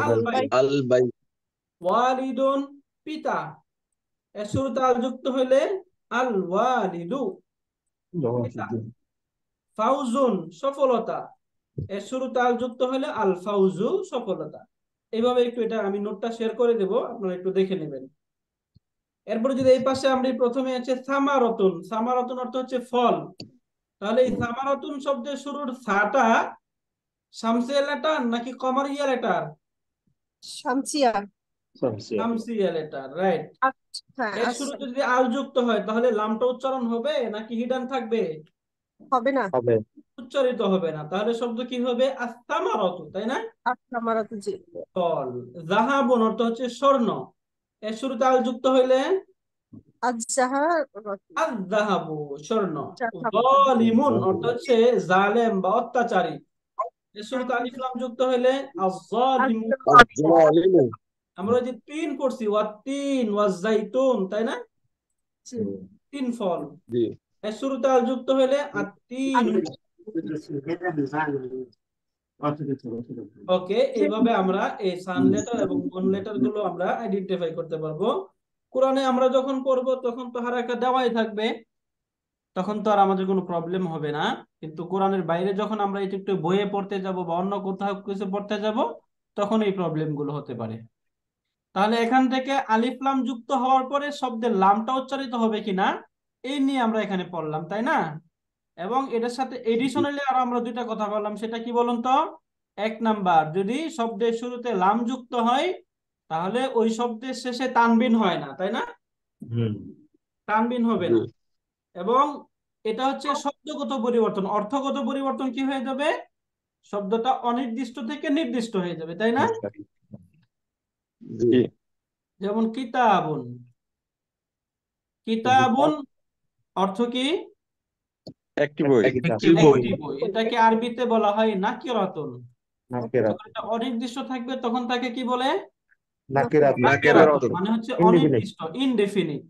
আল বাইত। আল বাই। ওয়ালিদুন পিতা, এর শুরুতে আল যুক্ত হইলে আল ওয়ালিদু পিতা। ফাউজুন সফলতা, এর শুরুতে আল যুক্ত হলে আল ফাউজু সফলতা। এইভাবে একটু এটা আমি নোটটা শেয়ার করে দেব, আপনারা একটু দেখে নেবেন। এরপরে যদি এই পাশে আমরা প্রথমে আছে সামারাতুন, সামারাতুন অর্থ হচ্ছে ফল। তাহলে এই সামারাতুন শব্দের শুরুর সাটা শামসিয়া লেটার নাকি কমারিয়া লেটার? শামসিয়া। শামসিয়া লেটার, রাইট। হ্যাঁ, এর শুরুতে যদি আল যুক্ত হয় তাহলে লামটা উচ্চারণ হবে নাকি হিডান থাকবে? হবে না। উচ্চারিত হবে না। তাহলে শব্দ কি হবে? আস-সামারাতু, তাই না? আমারও জি। ফল। যাহাবুন অর্থ হচ্ছে স্বর্ণ, এর শুরুতে আল যুক্ত হইলে আয-যাহাবু স্বর্ণ। যালিমুন অর্থ হচ্ছে জালেম বা অত্যাচারী, এর শুরুতে আলিফ লাম যুক্ত হইলে আয-যালিমুন। আমরা ওই যে তিন পড়ছি, ওয়াত-তিন ওয়াজ-যাইতুন, তাই না? তিন ফল, এর শুরুতে আল যুক্ত হইলে আত-তিন। ওকে, এইভাবে আমরা এই সান লেটার এবং মুন লেটার গুলো আমরা আইডেন্টিফাই করতে পারবো। কোরআনে আমরা যখন পড়বো তখন তো হারাকা দেওয়াই থাকবে, তখন তো আর আমাদের কোনো প্রবলেম হবে না। কিন্তু কোরআনের বাইরে যখন আমরা এটা একটু বইয়ে পড়তে যাব বা অন্য কোথাও কিছু পড়তে যাব, তখন এই প্রবলেম গুলো হতে পারে। তাহলে এখান থেকে আলিফ লাম যুক্ত হওয়ার পরে শব্দের লামটা উচ্চারিত হবে কিনা এই নিয়ে আমরা এখানে পড়লাম, তাই না? এবং এটার সাথে এডিশনালি আরো আমরা দুইটা কথা বললাম, সেটা কি বলুন তো? এক নাম্বার, যদি শব্দের শুরুতে লাম যুক্ত হয় তাহলে ওই শব্দের শেষে তানবিন হয় না, তাই না? তানবিন হবে না। এবং এটা হচ্ছে শব্দগত পরিবর্তন। অর্থগত পরিবর্তন কি হয়ে যাবে? শব্দটা অনির্দিষ্ট থেকে নির্দিষ্ট হয়ে যাবে, তাই না? জি যেমন কিতাবুন, কিতাবুন অর্থ কি? একটি বই। একটি বই। একটি বই। এটাকে আরবিতে বলা হয় নাকিরাতুন। নাকিরাত। যখন এটা অনির্দিষ্ট থাকবে তখন তাকে কি বলে? নাকিরাত। নাকিরাতুন, মানে হচ্ছে Indefinite. অনির্দিষ্ট, ইনডেফিনিট।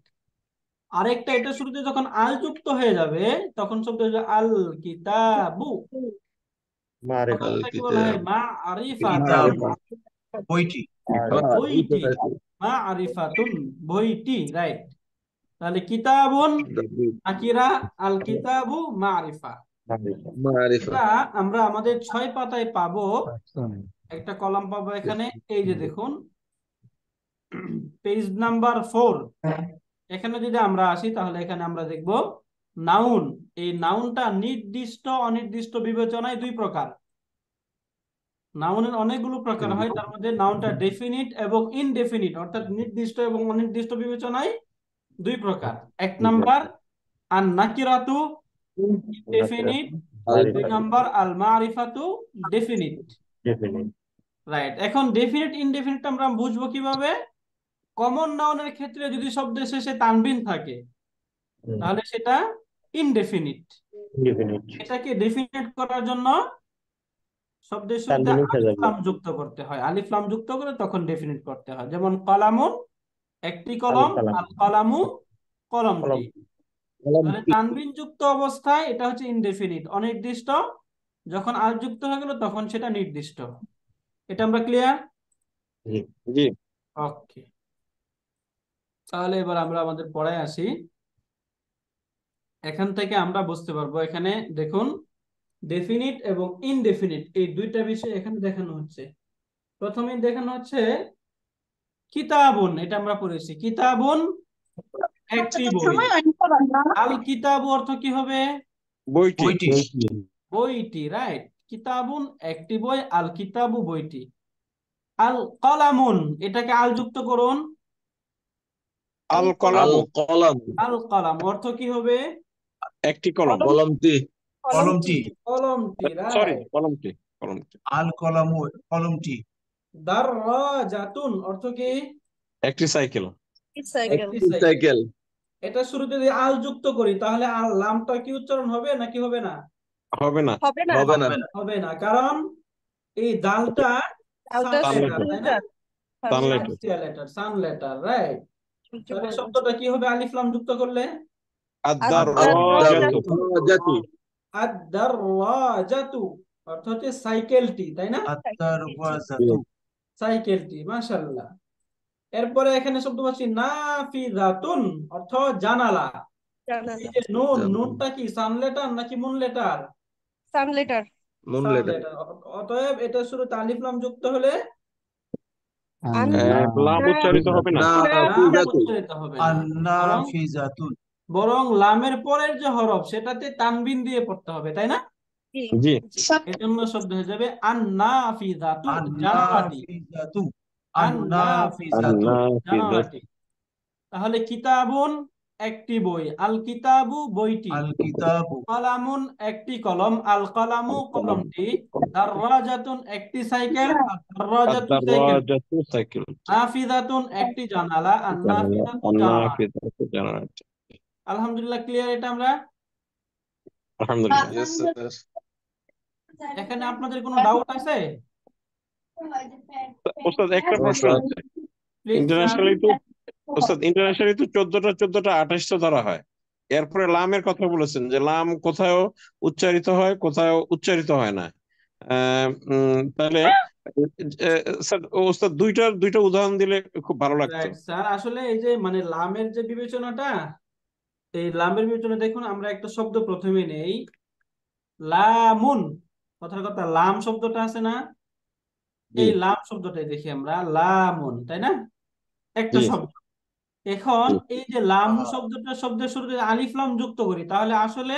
আরেকটা এটা শুরুতে যখন আল যুক্ত হয়ে যাবে তখন শব্দ হয়ে যাবে আল কিতাবু। মারিফা। তখন তাকে বলা হয় মা আরিফাতুন, কিতাব। বইটি। বইটি, মা আরিফাতুন, বইটি, রাইট। তাহলে কিতাবুন নাকিরা, আল কিতাবু মারিফা। মারিফা এটা আমরা আমাদের 6 পাতায় পাবো। একটা কলাম পাবো এখানে, এই যে দেখুন পেজ নাম্বার 4। এখানে যদি আমরা আসি তাহলে এখানে আমরা দেখব নাউন। এই নাউনটা নির্দিষ্ট অনির্দিষ্ট বিবেচনায় 2 প্রকার। নাউনের অনেকগুলো প্রকার হয়, তার মধ্যে নাউনটা ডেফিনিট এবং ইনডেফিনিট, অর্থাৎ নির্দিষ্ট এবং অনির্দিষ্ট বিবেচনায় 2 প্রকার। 1 নাম্বার আন নাকিরাতু ইনডেফিনিট, 2 নাম্বার আল মারিফাতু ডেফিনিট। রাইট। এখন ডেফিনিট ইনডেফিনিট আমরা বুঝবো কিভাবে? কমন নাউনের ক্ষেত্রে যদি শব্দের শেষে তানবিন থাকে তাহলে সেটা ইনডেফিনিট। এটাকে ডেফিনিট করার জন্য শব্দের শুরুতে আলিফ লাম যুক্ত করতে হয়। আলিফ লাম যুক্ত করে তখন ডেফিনিট করতে হয়। যেমন কলামুন একটি কলম, আল কলামু কলমটি। তাহলে তানবিন যুক্ত অবস্থায় এটা হচ্ছে ইনডেফিনিট, অনির্দিষ্ট। যখন আল যুক্ত হয়ে গেল তখন সেটা নির্দিষ্ট। এটা আমরা ক্লিয়ার? জি ওকে, তাহলে এবার আমরা আমাদের পড়ায় আসি। এখান থেকে আমরা বুঝতে পারবো, এখানে দেখুন ডেফিনিট এবং ইনডেফিনিট এই 2টা বিষয় এখানে দেখানো হচ্ছে। প্রথমেই দেখানো হচ্ছে কিতাবুন, এটা আমরা পড়েছি। কিতাবুন একটি বই। আল কিতাবু অর্থ কি হবে? বইটি। বইটি, রাইট। কিতাবুন একটি বই, আল কিতাবু বইটি। আল কলামুন, এটাকে আল যুক্ত করুন। আল কলামু কলম আল কলাম অর্থ কি হবে? একটি কলম। কলমটি কলমটি। কলমটি, সরি রাইট। কলমটি। আল কলামু কলমটি। দাররাজাতুন অর্থ কি? একটি সাইকেল। সাইকেল। একটি সাইকেল। সাইকেল এটা শুরুতে যদি আল যুক্ত করি তাহলে আল লামটা কি উচ্চারণ হবে নাকি হবে না? হবে না। হবে না। হবে না হবে না, কারণ এই দালটা আলটা সান লেটার, তাই না? সানলাইট। সান লেটার, রাইট। তাহলে শব্দটা কি হবে আলিফ লাম যুক্ত করলে? আদ-দাররাজাতু। জাতু আদ-দাররাজাতু অর্থ হচ্ছে সাইকেলটি, তাই না? আত-তারওয়াজাতু। সাইকেলটি, মাশাআল্লাহ। এরপরে এখানে শব্দ পাচ্ছি নাফিজাতুন অর্থ জানালা। এই যে নুন, নুনটা কি সান লেটার নাকি মুন লেটার? সান লেটার। মুন সান লেটার লেটার। অতএব এটা শুরুতে আলিফ লাম যুক্ত হলে লাম উচ্চারিত হবে না। লাম উচ্চারিত হবে না, আন-নাফিজাতুন। বরং লামের পরের যে হরফ সেটাতে তানবিন দিয়ে পড়তে হবে, তাই না? জি এজন্য শব্দ হয়ে যাবে আন-নাফিজাতু, জানালাটি। আন-নাফিজাতু। আন-নাফিজাতু, আন-নাফিজাতু। জানালাটি। তাহলে কিতাবুন একটি বই, আল কিতাবু বইটি। আল কিতাবু। কলামুন একটি কলম, আল কলামু কলমটি। দাররাজাতুন একটি সাইকেল, আর দাররাজাতু সাইকেল। আদ-দাররাজাতু সাইকেল। নাফিজাতুন একটি জানালা, আর নাফিজাতু জানালা। আন-নাফিজাতু জানালা। আলহামদুলিল্লাহ, ক্লিয়ার এটা আমরা? আলহামদুলিল্লাহ। ইয়েস স্যার এখানে আপনাদের কোনো ডাউট আছে? ওস্তাদ একটা প্রশ্ন আছে। প্লিজ। ইন্টারন্যাশনালি তো ওস্তাদ ইন্টারন্যাশনালি তো 14টা 28টা ধরা হয়। এরপরে লামের কথা বলেছেন যে লাম কোথাও উচ্চারিত হয়, কোথাও উচ্চারিত হয় না। তাহলে স্যার ওস্তাদ দুইটা উদাহরণ দিলে খুব ভালো লাগতো। রাইট স্যার, আসলে এই যে মানে লামের যে বিবেচনাটা, এই লামের বিবেচনা দেখুন, আমরা একটা শব্দ প্রথমে নেই, লামুন। কথার কথা লাম শব্দটা আছে না, এই লাম শব্দটাই দেখি আমরা, লামুন, তাই না? একটা জি শব্দ। এখন জি। এই যে লাম শব্দটা, শব্দের শুরুতে আলিফ লাম যুক্ত করি, তাহলে আসলে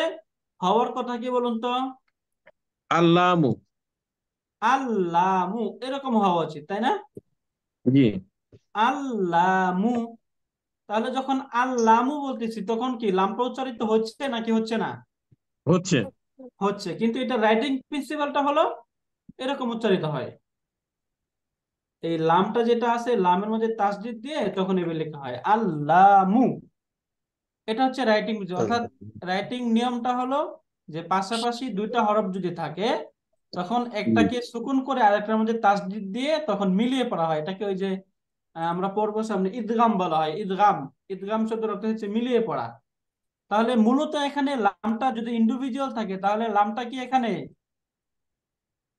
হওয়ার কথা কি বলুন তো? আল্লামু আল্লামু, এরকম হওয়া উচিত, তাই না? জি আল্লামু। তাহলে যখন আল্লামু বলতেছি তখন কি লামটা উচ্চারিত হচ্ছে নাকি হচ্ছে না? হচ্ছে। হচ্ছে, কিন্তু এটা রাইটিং প্রিন্সিপালটা হলো এরকম উচ্চারিত হয়। এই লামটা যেটা আছে লামের মধ্যে তাসদিদ দিয়ে তখন এভাবে লেখা হয় আল্লামু। এটা হচ্ছে রাইটিং, অর্থাৎ রাইটিং নিয়মটা হলো যে পাশাপাশি দুইটা হরফ যদি থাকে তখন একটাকে সুকুন করে আরেকটার মধ্যে তাসদিদ দিয়ে তখন মিলিয়ে পড়া হয়। এটাকে ওই যে আমরা পড়বো সামনে ইদগাম বলা হয়। ইদগাম, ইদগাম শব্দের অর্থ হচ্ছে মিলিয়ে পড়া। তাহলে মূলত এখানে লামটা যদি ইন্ডিভিজুয়াল থাকে তাহলে লামটা কি এখানে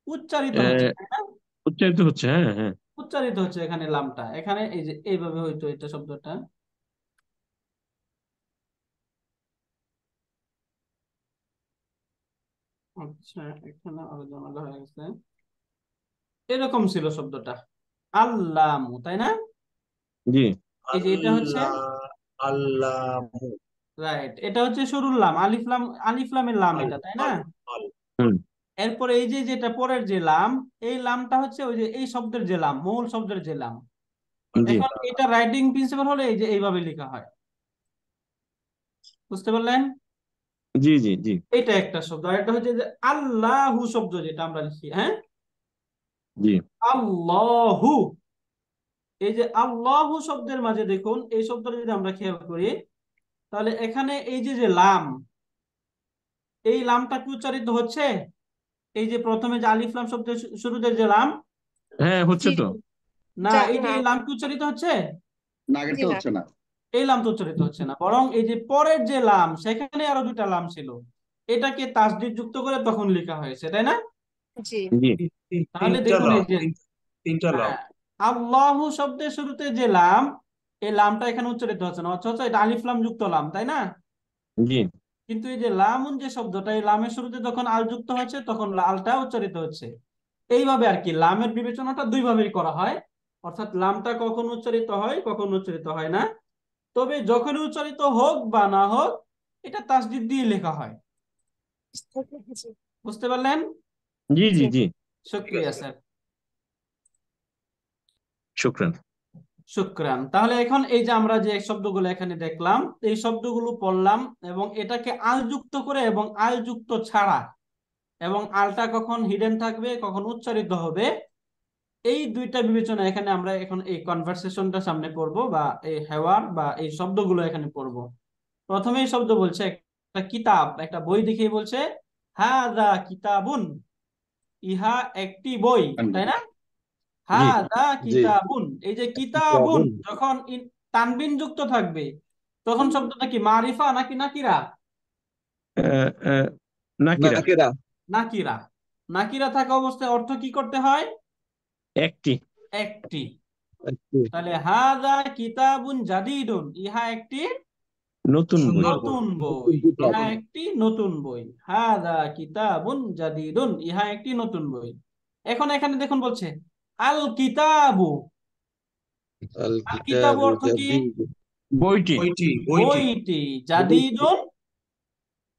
উচ্চারিত হচ্ছে, তাই না? উচ্চারিত হচ্ছে, হ্যাঁ হ্যাঁ। উচ্চারিত হচ্ছে এখানে লামটা, এখানে এই যে এইভাবে হইতো এটা শব্দটা। আচ্ছা, এখানে আরো ঝামেলা হয়ে গেছে। এরকম ছিল শব্দটা আল্লামু, তাই না? জি এই যে এটা হচ্ছে আল্লাহু রাইট, এটা হচ্ছে শুরুর লাম, আলিফ লাম, আলিফ লামের লাম এটা, তাই না? হুম এরপরে এই যে যেটা পরের যে লাম, এই লামটা হচ্ছে ওই যে এই শব্দের যে লাম, মূল শব্দের যে লাম। জি এখন এটা রাইটিং প্রিন্সিপাল হলে এই যে এইভাবে লেখা হয়। বুঝতে পারলেন? জি জি জি এটা একটা শব্দ। আর একটা হচ্ছে যে আল্লাহু শব্দ যেটা আমরা লিখি, হ্যাঁ, জি আল্লাহু। এই যে আল্লাহু শব্দের মাঝে দেখুন এই শব্দটা যদি আমরা খেয়াল করি তাহলে এখানে এই যে যে লাম, এই লামটা কি উচ্চারিত হচ্ছে? এই যে প্রথমে যে আলিফ লাম শব্দের শুরুতে যে লাম, হ্যাঁ, হচ্ছে তো। না এই যে না, এই লাম কি উচ্চারিত হচ্ছে? না, জি আগেরটা না, হচ্ছে না। এই লাম তো উচ্চারিত হচ্ছে না, বরং এই যে পরের যে লাম সেখানে আরো দুইটা লাম ছিল, এটাকে তাসদিদ যুক্ত করে তখন লেখা হয়েছে, তাই না? জি জি তাহলে তিনটা দেখুন লাম, এই যে তিনটা লাম। হ্যাঁ, আল্লাহু শব্দের শুরুতে যে লাম, এই লামটা এখানে উচ্চারিত হচ্ছে না, অথচ এটা আলিফ লাম যুক্ত লাম, তাই না? জি কিন্তু এই যে লামুন যে শব্দটা, এই লামের শুরুতে যখন আল যুক্ত হচ্ছে তখন লালটা উচ্চারিত হচ্ছে। এইভাবে আর কি লামের বিবেচনাটা দুই ভাবেই করা হয়, অর্থাৎ লামটা কখন উচ্চারিত হয় কখন উচ্চারিত হয় না। তবে যখন উচ্চারিত হোক বা না হোক এটা তাসদিদ দিয়ে লেখা হয়। জি বুঝতে পারলেন? জি জি জি জি শুক্রিয়া স্যার, শুক্রান। শুক্রান। তাহলে এখন এই যে আমরা যে শব্দগুলো এখানে দেখলাম এই শব্দগুলো পড়লাম এবং এটাকে আল যুক্ত করে এবং আল যুক্ত ছাড়া, এবং আলটা কখন হিডেন থাকবে কখন উচ্চারিত হবে, এই দুইটা বিবেচনা এখানে আমরা এখন এই কনভারসেশনটা সামনে পড়বো বা এই হেওয়ার বা এই শব্দগুলো এখানে পড়বো। প্রথমে এই শব্দ বলছে একটা কিতাব, একটা বই দেখিয়ে বলছে হাযা কিতাবুন, ইহা একটি বই, তাই না? জি হাযা জি কিতাবুন, এই যে কিতাবুন কিতাবুন যখন তানবিন যুক্ত থাকবে তখন শব্দটা কি মারিফা নাকি নাকিরা? আহ, আহ, নাকিরা। নাকিরা নাকিরা। নাকিরা থাকা অবস্থায় অর্থ কি করতে হয়? একটি। একটি। একটি তাহলে হাযা কিতাবুন জাদীদুন, ইহা একটি নতুন বই। সুন্দর বই, নতুন বই, নতুন কিতাব ইহা একটি নতুন বই। হাযা কিতাবুন জাদীদুন, ইহা একটি নতুন বই। এখন এখানে দেখুন বলছে আল কিতাবু। আল আল কিতাবু কিতাবু অর্থ কি? জাদীদ বইটি বইটি, বইটি। জাদীদুন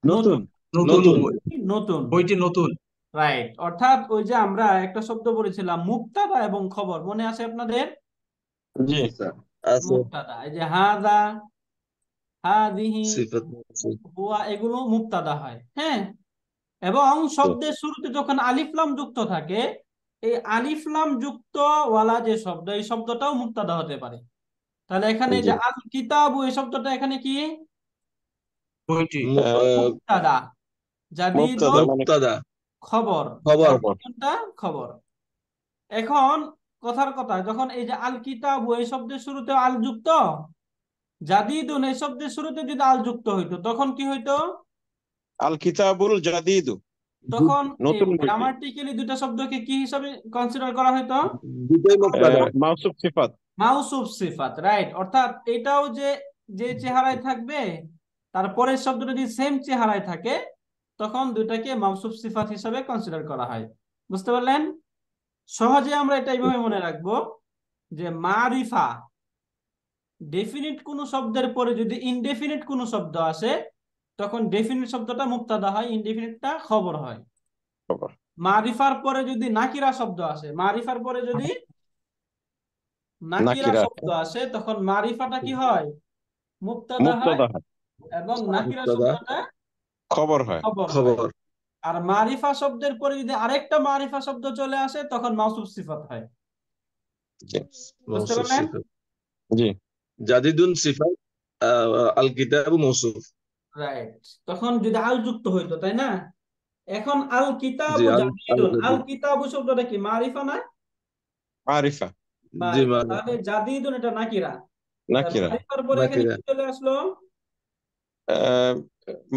নতুন। নতুন, নতুন নতুন বই, নতুন। বইটি নতুন। রাইট, অর্থাৎ ওই যে আমরা একটা শব্দ পড়েছিলাম মুবতাদা এবং খবর, মনে আছে আপনাদের? জি জি স্যার। আছে মুবতাদা, এই যে হাযা, হাযিহি, সিফাত আছে হুয়া, এগুলো মুবতাদা হয়, হ্যাঁ। এবং শব্দের শুরুতে যখন আলিফ লাম যুক্ত থাকে, এই আলিফ লাম যুক্ত ওয়ালা যে শব্দ, এই শব্দটাও মুবতাদা হতে পারে। তাহলে এখানে জি যে আল কিতাবু এই শব্দটা এখানে কি? বইটি মুবতাদা। মুবতাদা জাদীদুন মানে মুক্তাদা খবর, খবর খবর। জাদীদুনটা খবর। এখন কথার কথা, যখন এই যে আল কিতাবু এই শব্দের শুরুতে আল যুক্ত, জাদীদুন এই শব্দের শুরুতে যদি আল যুক্ত হইতো তখন কি হইতো? আল কিতাবুল জাদিদু, তখন এই নতুন বইটি। গ্রামাটিক্যালি দুটা শব্দকে কি হিসাবে কনসিডার করা হইতো? দুটোই মুক্তাদা মাউসুফ সিফাত। মাউসুফ সিফাত, রাইট। অর্থাৎ এটাও যে যে চেহারায় থাকবে তারপরের শব্দটা যদি সেম চেহারায় থাকে তখন দুটাকে মাউসুফ সিফাত হিসাবে কনসিডার করা হয়। বুঝতে পারলেন? সহজে আমরা এটা এইভাবে মনে রাখবো যে মারিফা, ডেফিনিট কোন শব্দের পরে যদি ইনডেফিনিট কোন শব্দ আসে তখন ডেফিনিট শব্দটা মুবতাদা হয়, ইনডেফিনিটটা খবর হয়। খবর। মারিফার পরে যদি নাকিরা শব্দ আসে, মারিফার পরে যদি নাকিরা নাকিরা শব্দ আসে তখন মারিফাটা কি হয়? মুবতাদা হয়, মুবতাদা হয়, এবং নাকিরা মুবতাদা শব্দটা খবর হয়। খবর হয়। খবর। আর মারিফা শব্দের পরে যদি আরেকটা মারিফা শব্দ চলে আসে তখন মাউসুফ সিফাত হয়। জি বুঝতে মৌসুফ পারলেন? সিফাত। জি জাদিদুন সিফাত, আল কিতাবু মৌসুফ। রাইট, তখন যদি আল যুক্ত হইতো, তাই না? এখন আল জি, কিতাবু আল জাদিদুন, আল জাদিদ। কিতাবু শব্দটা কি মারিফা না? মারিফা, জি, মারিফা। তাহলে জাদিদুন এটা নাকিরা। নাকিরা। মারিফার পরে এখানে নাকিরা। কি চলে আসলো? আহ,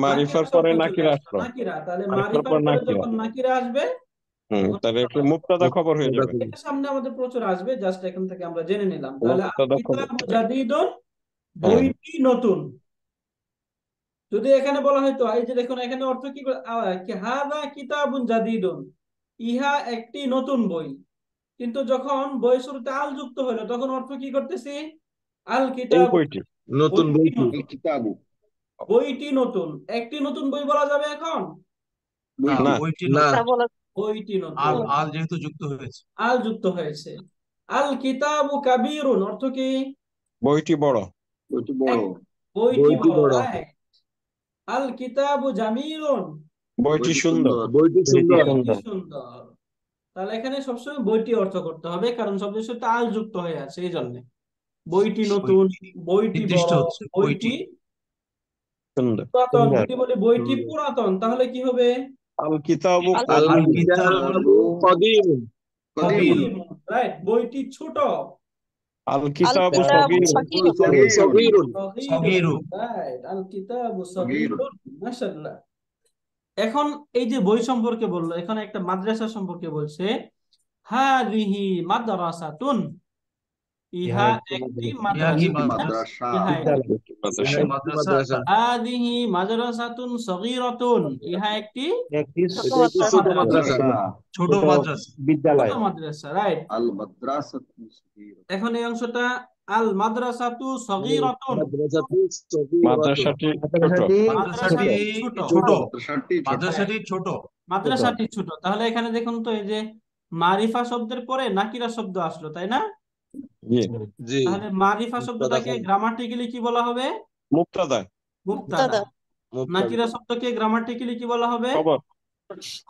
মারিফার নাকিরা পরে শব্দ চলে নাকিরা আসলো, আসলো, নাকিরা। তাহলে মারিফার মারিফার পর পরে নাকিরা। যখন নাকিরা আসবে তখন তাহলে একটু মুবতাদা খবর হয়ে যাবে। এটা সামনে আমাদের প্রচুর আসবে, জাস্ট এখান থেকে আমরা জেনে নিলাম। তাহলে আল মুবতাদা খবর। কিতাবু জাদিদুন, বইটি নতুন। যদি এখানে বলা হয়তো, এই যে দেখুন এখানে অর্থ কি হাযা কিতাবুন জাদিদুন, ইহা একটি নতুন বই। কিন্তু যখন বই শুরুতে আল যুক্ত হলো তখন অর্থ কি করতেছি? আল এই কিতাবু, বইটি। নতুন বইটি বইটি। নতুন। আল কিতাবু, বইটি নতুন, একটি নতুন বই বলা যাবে এখন? না, বইটি, না, বইটি না, নতুন। তা বলা বইটি নতুন, আল যেহেতু যুক্ত হয়েছে। আল যুক্ত হয়েছে। আল কিতাবু কাবীরুন, অর্থ কি? বইটি বড়। বইটি বড়, বইটি বইটি বড়, বড়। রাইট। আল কিতাবু জামিলুন, বইটি বইটি সুন্দর। সুন্দর, বইটি সুন্দর। বইটি সুন্দর। তাহলে এখানে সবসময় বইটি অর্থ করতে হবে, কারণ শব্দের সাথে আল যুক্ত হয়ে আছে, এই জন্য। বইটি নতুন, বইটি নির্দিষ্ট বড়, হচ্ছে বইটি সুন্দর। পুরাতন। যদি বলি বইটি সুন্দর। পুরাতন তাহলে কি হবে? আল কিতাবু আল আল আল কিতাবু কিতাবু কদীম। কদীমুন, রাইট, বইটি ছোট। আল আল কিতাবু কিতাবু সগীর। সগীরুন, সগীরুন। সগীরুন। রাইট, আল কিতাবু সগীরুন। সগীরুন। মাশাআল্লাহ। এখন এই যে বই সম্পর্কে বললো, এখানে একটা মাদ্রাসা সম্পর্কে বলছে। হাযিহি মাদ্রাসাতুন, ইহা একটি ইহা কি মাদ্রাসা। মাদ্রাসা? ইহা একটি একটি মাদ্রাসা। হাযিহি মাদ্রাসাতুন সগীরাতুন, ইহা একটি ছোট এটা একটি ছোট মাদ্রাসা। ছোট মাদ্রাসা। ছোট মাদ্রাসা, রাইট। আল মাদ্রাসাতু সগীরা, এখন এই অংশটা আল মাদ্রাসাতু সগীরাতুন, মাদ্রাসাতু সগীরাতুন। মাদ্রাসাটি ছোট। মাদ্রাসাটি ছোট, ছোট। মাদ্রাসাটি ছোট, মাদ্রাসাটি ছোট। মাদ্রাসাটি ছোট। তাহলে এখানে দেখুন তো, এই যে মারিফা শব্দের পরে নাকিরা শব্দ আসলো, তাই না? জি, জি, তাহলে মারিফা শব্দটাকে মুবতাদা। গ্রামাটিক্যালি কি বলা হবে? মুবতাদা মুবতাদা। মুবতাদা। মুবতাদা। নাকিরা শব্দকে গ্রামাটিক্যালি কি বলা হবে? খবর।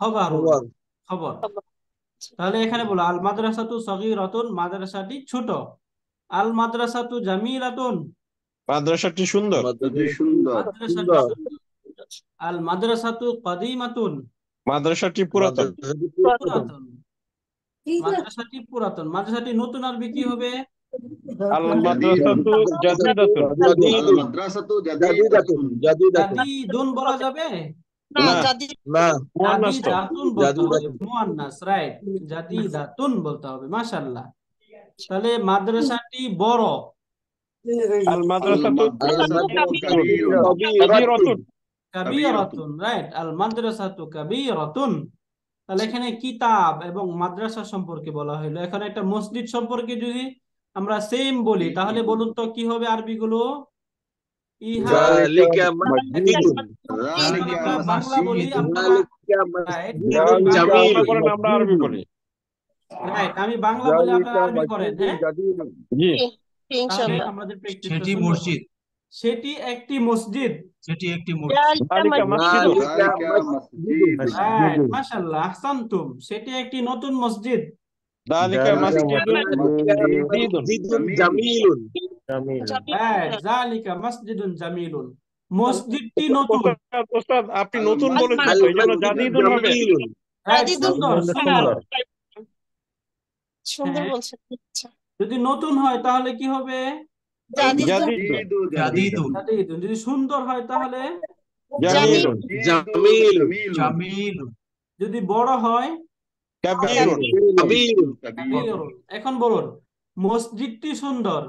খবরুন, খবর। খবর। তাহলে এখানে বলো আল মাদ্রাসাতু সগীরাতুন, মাদ্রাসাটি ছোট। আল মাদ্রাসাতু জামিলাতুন, মাদ্রাসাটি সুন্দর। অতি সুন্দর, মাদ্রাসাটি সুন্দর। সুন্দর। আল মাদ্রাসাতু কাদিমাতুন, মাদ্রাসাটি পুরাতন। মাদ্রাসাটি পুরাতন। পুরাতন। মাদ্রাসাটি পুরাতন। মাদ্রাসাটি নতুন আরবি কি হবে? আল জাদিদুন, মাদ্রাসাতু জাদিদাতুন। আল জাদিদুন। মাদ্রাসাতু জাদিদাতুন। জাদিদাতুন, জাদিদাতুন। জাদিদুন বলা যাবে? না, না, জাদিদ না, মুয়ান্নাস তো। জাদিদাতুন বলতে হবে, জাদিদাতুন। মুয়ান্নাস, রাইট। জাদিদাতুন বলতে হবে, মাশাআল্লাহ। তাহলে মাদ্রাসাটি বড়। আল আল মাদ্রাসাতু মাদ্রাসাতু কাবীরুন, কাবীরাতুন। কাবীরাতুন, রাইট। আল মাদ্রাসাতু কাবীরাতুন। তাহলে এখানে কিতাব এবং মাদ্রাসা সম্পর্কে বলা হলো। এখন একটা মসজিদ সম্পর্কে যদি আমরা সেম বলি তাহলে বলুন তো কি হবে আরবি গুলো? ইহা, যালিকা মাসজিদুন। যালিকা আমরা বাংলা বলি, মাসজিদুন, আপনারা যালিকা রাইট, মাসজিদুন আমি বাংলা জামিল। বাংলা করেন, আমরা আরবি বলি। রাইট, আমি বাংলা বলি, আপনারা আরবি করেন, হ্যাঁ? জি, তাহলে ইনশাআল্লাহ। আমাদের প্র্যাকটিসটা সেটি সুন্দর হবে। মসজিদ। সেটি একটি মসজিদ, সেটি একটি মসজিদ। যালিকা মাসজিদুন। যালিকা মাসজিদুন, রাইট, মাশাআল্লাহ, আহসানতুম। সেটি একটি নতুন মসজিদ, যালিকা মাসজিদুন মাসজিদুন জামিলুন। রাইট। যালিকা মসজিদুন জামিলুন, মসজিদটি নতুন, ওস্তাদ আপনি নতুন আল বলেছেন আল তো, এই জন্য মাসজিদুন জাদিদুন হবে। জামিলুন। রাইট, জাদিদুন সুন্দর, সুন্দর। সুন্দর হ্যাঁ। বলছেন। আচ্ছা, যদি নতুন হয় তাহলে কি হবে? জাদিদুন জাদিদুন। জাদিদুন। জাদিদুন। যদি সুন্দর হয় তাহলে? জামিলুন। জামিলুন। জামিলুন। যদি বড় হয়? কাবীরুন। কাবীরুন। কাবীরুন। এখন বলুন, মসজিদটি সুন্দর।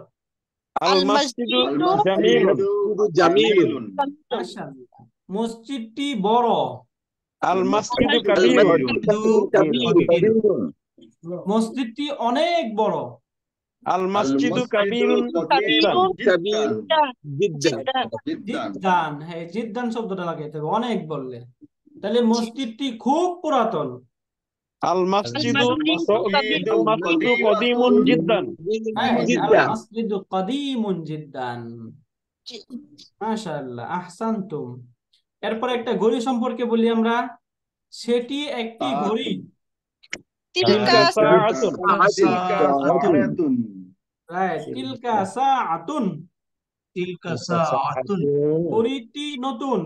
আল মাসজিদু জামিলুন। জামিলুন। মাশাআল্লাহ। মসজিদটি বড়। আল মাসজিদু আল কাবীরুন। মাসজিদু কাবীরুন। মসজিদটি অনেক বড়। আল মাসজিদু কাবীরুন জিদ্দান। কাবীর জিদ্দান। জিদ্দান, হ্যাঁ, জিদ্দান শব্দটা লাগাইতে হবে অনেক বললে। তাহলে মসজিদটি খুব পুরাতন। আল মাসজিদু المسجد আল মাসজিদু কদিমুন জিদ্দান। হ্যাঁ, জিদ্দা। আল মাসজিদু কাদিমুন জিদ্দান। মাশাআল্লাহ, আহসানতুম। এরপর একটা ঘড়ি সম্পর্কে বলি আমরা, সেটি একটি ঘড়ি। تلك সাআতুন। সাআতুন। রাইট, তিলকা সাআতুন। তিলকা সাআতুন। ঘড়িটি নতুন।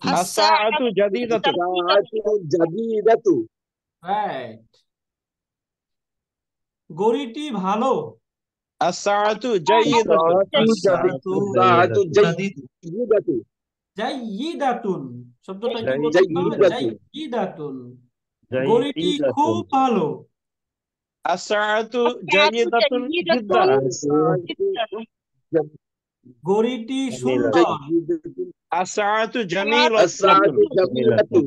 আস-সাআতু জাদিদাতুন। সাআতুন জাদিদাতু। রাইট, ঘড়িটি ভালো। আস-সাআতু জাইয়িদাতুন। সাআতু জাদিদ। জাদিদাতু। জাইয়িদাতুন, শব্দটা কি বলতে হবে? জাইয়িদাতুন। জাইয়িদাতুন, ঘড়িটি খুব ভালো। আস-সাআতু জাইয়িদাতুন জিদ্দান। ঘড়িটি সুন্দর। আস-সাআতু জামিলাতুন। আস-সাআতু জামিলাতু।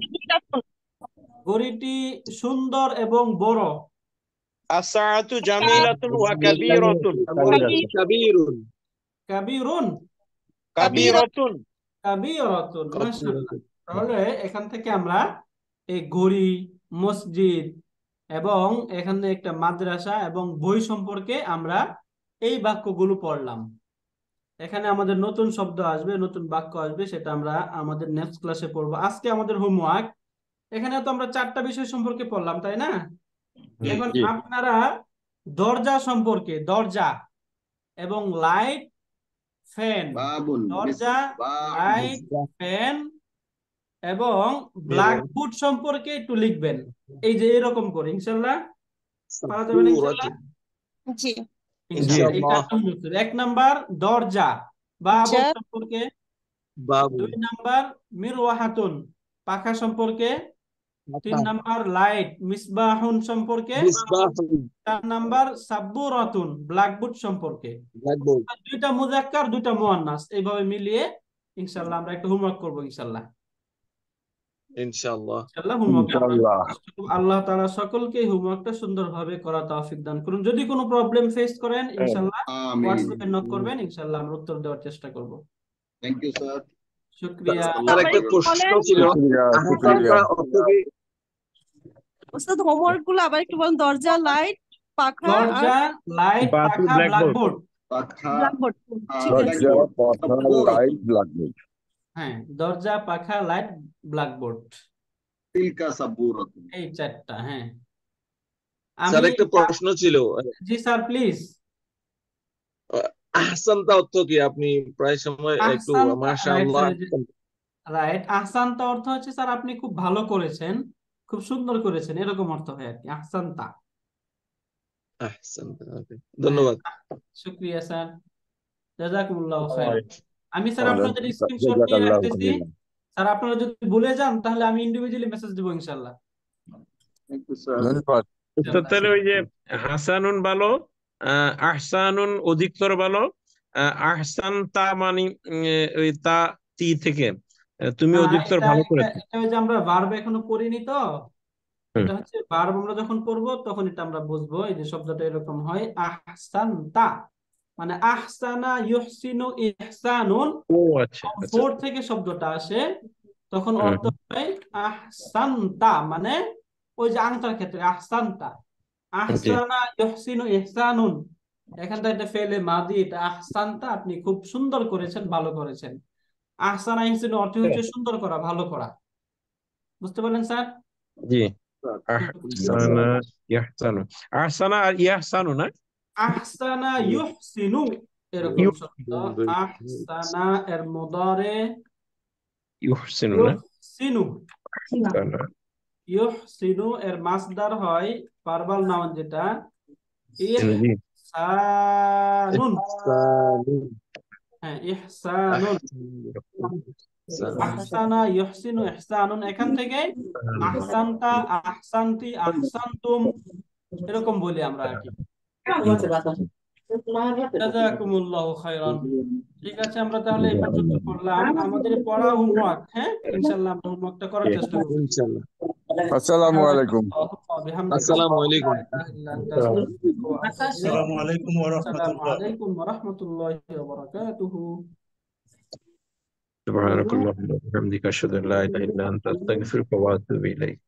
ঘড়িটি সুন্দর এবং বড়। আস-সাআতু জামিলাতুন ওয়া কাবীরাতুন। কাবীরুন। কাবীরুন। কাবীরাতুন। কাবীরাতুন, মাশাআল্লাহ। তাহলে এখান থেকে আমরা এই ঘড়ি, মসজিদ এবং এখানে একটা মাদ্রাসা এবং বই সম্পর্কে আমরা এই বাক্যগুলো পড়লাম। এখানে আমাদের নতুন শব্দ আসবে, নতুন বাক্য আসবে, সেটা আমরা আমাদের নেক্সট ক্লাসে পড়বো। আজকে আমাদের হোমওয়ার্ক, এখানে তো আমরা 4টা বিষয় সম্পর্কে পড়লাম, তাই না? এখন জি। আপনারা দরজা সম্পর্কে, দরজা এবং লাইট, ফ্যান, বাবুন। দরজা, বাবুন। লাইট, ফ্যান এবং ব্ল্যাকবোর্ড সম্পর্কে একটু লিখবেন। এই যে এরকম করে, ইনশাল্লাহ পারা যাবে না? ইনশাল্লাহ, জি ইনশাল্লাহ। এই 4টা উত্তর। 1 নাম্বার দরজা, বাবুন সম্পর্কে। বাবু। 2 নাম্বার মিরওয়াহাতুন, পাখা সম্পর্কে। 3 নাম্বার লাইট, মিসবাহুন সম্পর্কে। মিসবাহুন। 4 নাম্বার সাব্বুরাতুন, ব্ল্যাকবোর্ড সম্পর্কে। ব্ল্যাকবোর্ড। 2টা মুযাক্কার, 2টা মুয়ান্নাস, এইভাবে মিলিয়ে ইনশাআল্লাহ আমরা একটা হোমওয়ার্ক করব ইনশাআল্লাহ। ইনশাআল্লাহ। আল্লাহ তাআলা সকলকে হোমওয়ার্কটা সুন্দরভাবে করা তৌফিক দান করুন। যদি কোনো প্রবলেম ফেস করেন ইনশাআল্লাহ আমিন। হোয়াটসঅ্যাপে নক করবেন, ইনশাআল্লাহ আমরা উত্তর দেওয়ার চেষ্টা করব। Thank you sir. শুকরিয়া। আর একটা প্রশ্ন ছিল, আহসানটা অর্থ কি? ওস্তাদ হোমওয়ার্ক গুলো আবার একটু বলুন। দরজা, লাইট, পাখা আর দরজা, লাইট, পাখা, ব্ল্যাকবোর্ড। পাখা। ব্ল্যাকবোর্ড। ঠিক আছে। ব্ল্যাকবোর্ড। হ্যাঁ, দরজা, পাখা, লাইট, ব্ল্যাকবোর্ড, তিলকা সাব্বুরাতুন। এই 4টা। হ্যাঁ, স্যার একটা প্রশ্ন ছিল, জি স্যার প্লিজ। আহসানটা অর্থ কি? আপনি প্রায় সময় একটু মাশাআল্লাহ। রাইট, আহসানতা অর্থ হচ্ছে স্যার আপনি খুব ভালো করেছেন, খুব সুন্দর করেছেন, এরকম অর্থ হয় আর কি, আহসানতা। আহসানতা। ধন্যবাদ। শুকরিয়া স্যার, জাযাকুমুল্লাহু খাইরান। আমি স্যার আপনাদের স্ক্রিনশট নিয়ে রাখতেছি। স্যার আপনারা যদি ভুলে যান তাহলে আমি ইন্ডিভিজুয়ালি মেসেজ দেব ইনশাআল্লাহ। Thank you sir. তাহলে ওই যে হাসানুন ভালো, আহসানুন অধিকতর ভালো, আহসানতা মানে ওই তা তি থেকে তুমি অধিকতর ভালো করেছো। এটা যে আমরা ভার্ব এখনো পড়িনি তো, এটা হচ্ছে ভার্ব আমরা যখন পড়বো তখন এটা আমরা বুঝবো। এই যে শব্দটা এরকম হয়, আহসানতা মানে আহসানা ইউহসিনু ইহসানুন। ও আচ্ছা, 4 থেকে শব্দটা আসে, তখন অর্থ হয় আহসানতা, মানে ওই যে আনসার ক্ষেত্রে আহসানতা, আহসানা ইউহসিনু ইহসানুন, এখানটা এটা ফেলে মাদি, এটা আহসানতা, আপনি খুব সুন্দর করেছেন, ভালো করেছেন। আহসানা ইহসিনু অর্থ হচ্ছে সুন্দর করা, ভালো করা। বুঝতে পারলেন স্যার? জি। আহসানা ইয়াহসানু, আহসানা আর ইয়াহসানু না, আহসানা ইউহসিনু এরকম শব্দ। আহসানা এর মুদারে ইউহসিনু না, ইউহসিনু। আহসানা। ইউহসিনু এর মাসদার হয় ভার্বাল নাউন যেটা জি। ইহসানুন। ইহসানুন। হ্যাঁ, ইহসানুন। আহসানা ইউহসিনু ইহসানুন, এখান থেকে আহসানতা, আহসানতি, আহসানতুম এরকম বলি আমরা আর কি। জাযাকুমুল্লাহু খাইরান। ঠিক আছে, আমরা তাহলে এই পর্যন্ত পড়লাম আমাদের পড়া হোমওয়ার্ক। হ্যাঁ, ইনশাআল্লাহ আমরা হোমওয়ার্কটা করার চেষ্টা করব। ইনশাআল্লাহ। আসসালামু আলাইকুম। আসসালামু আলাইকুম। আসসালামু আলাইকুম ওয়া আসসালামু রাহমাতুল্লাহ। আলাইকুম ওয়া রাহমাতুল্লাহি ওয়া বারাকাতুহু। সুবহানাকাল্লাহুম্মা ওয়া বিহামদিকা আশহাদু আল্লা ইলাহা ইল্লা আনতা আস্তাগফিরুকা ওয়া আতুবু ইলাইক।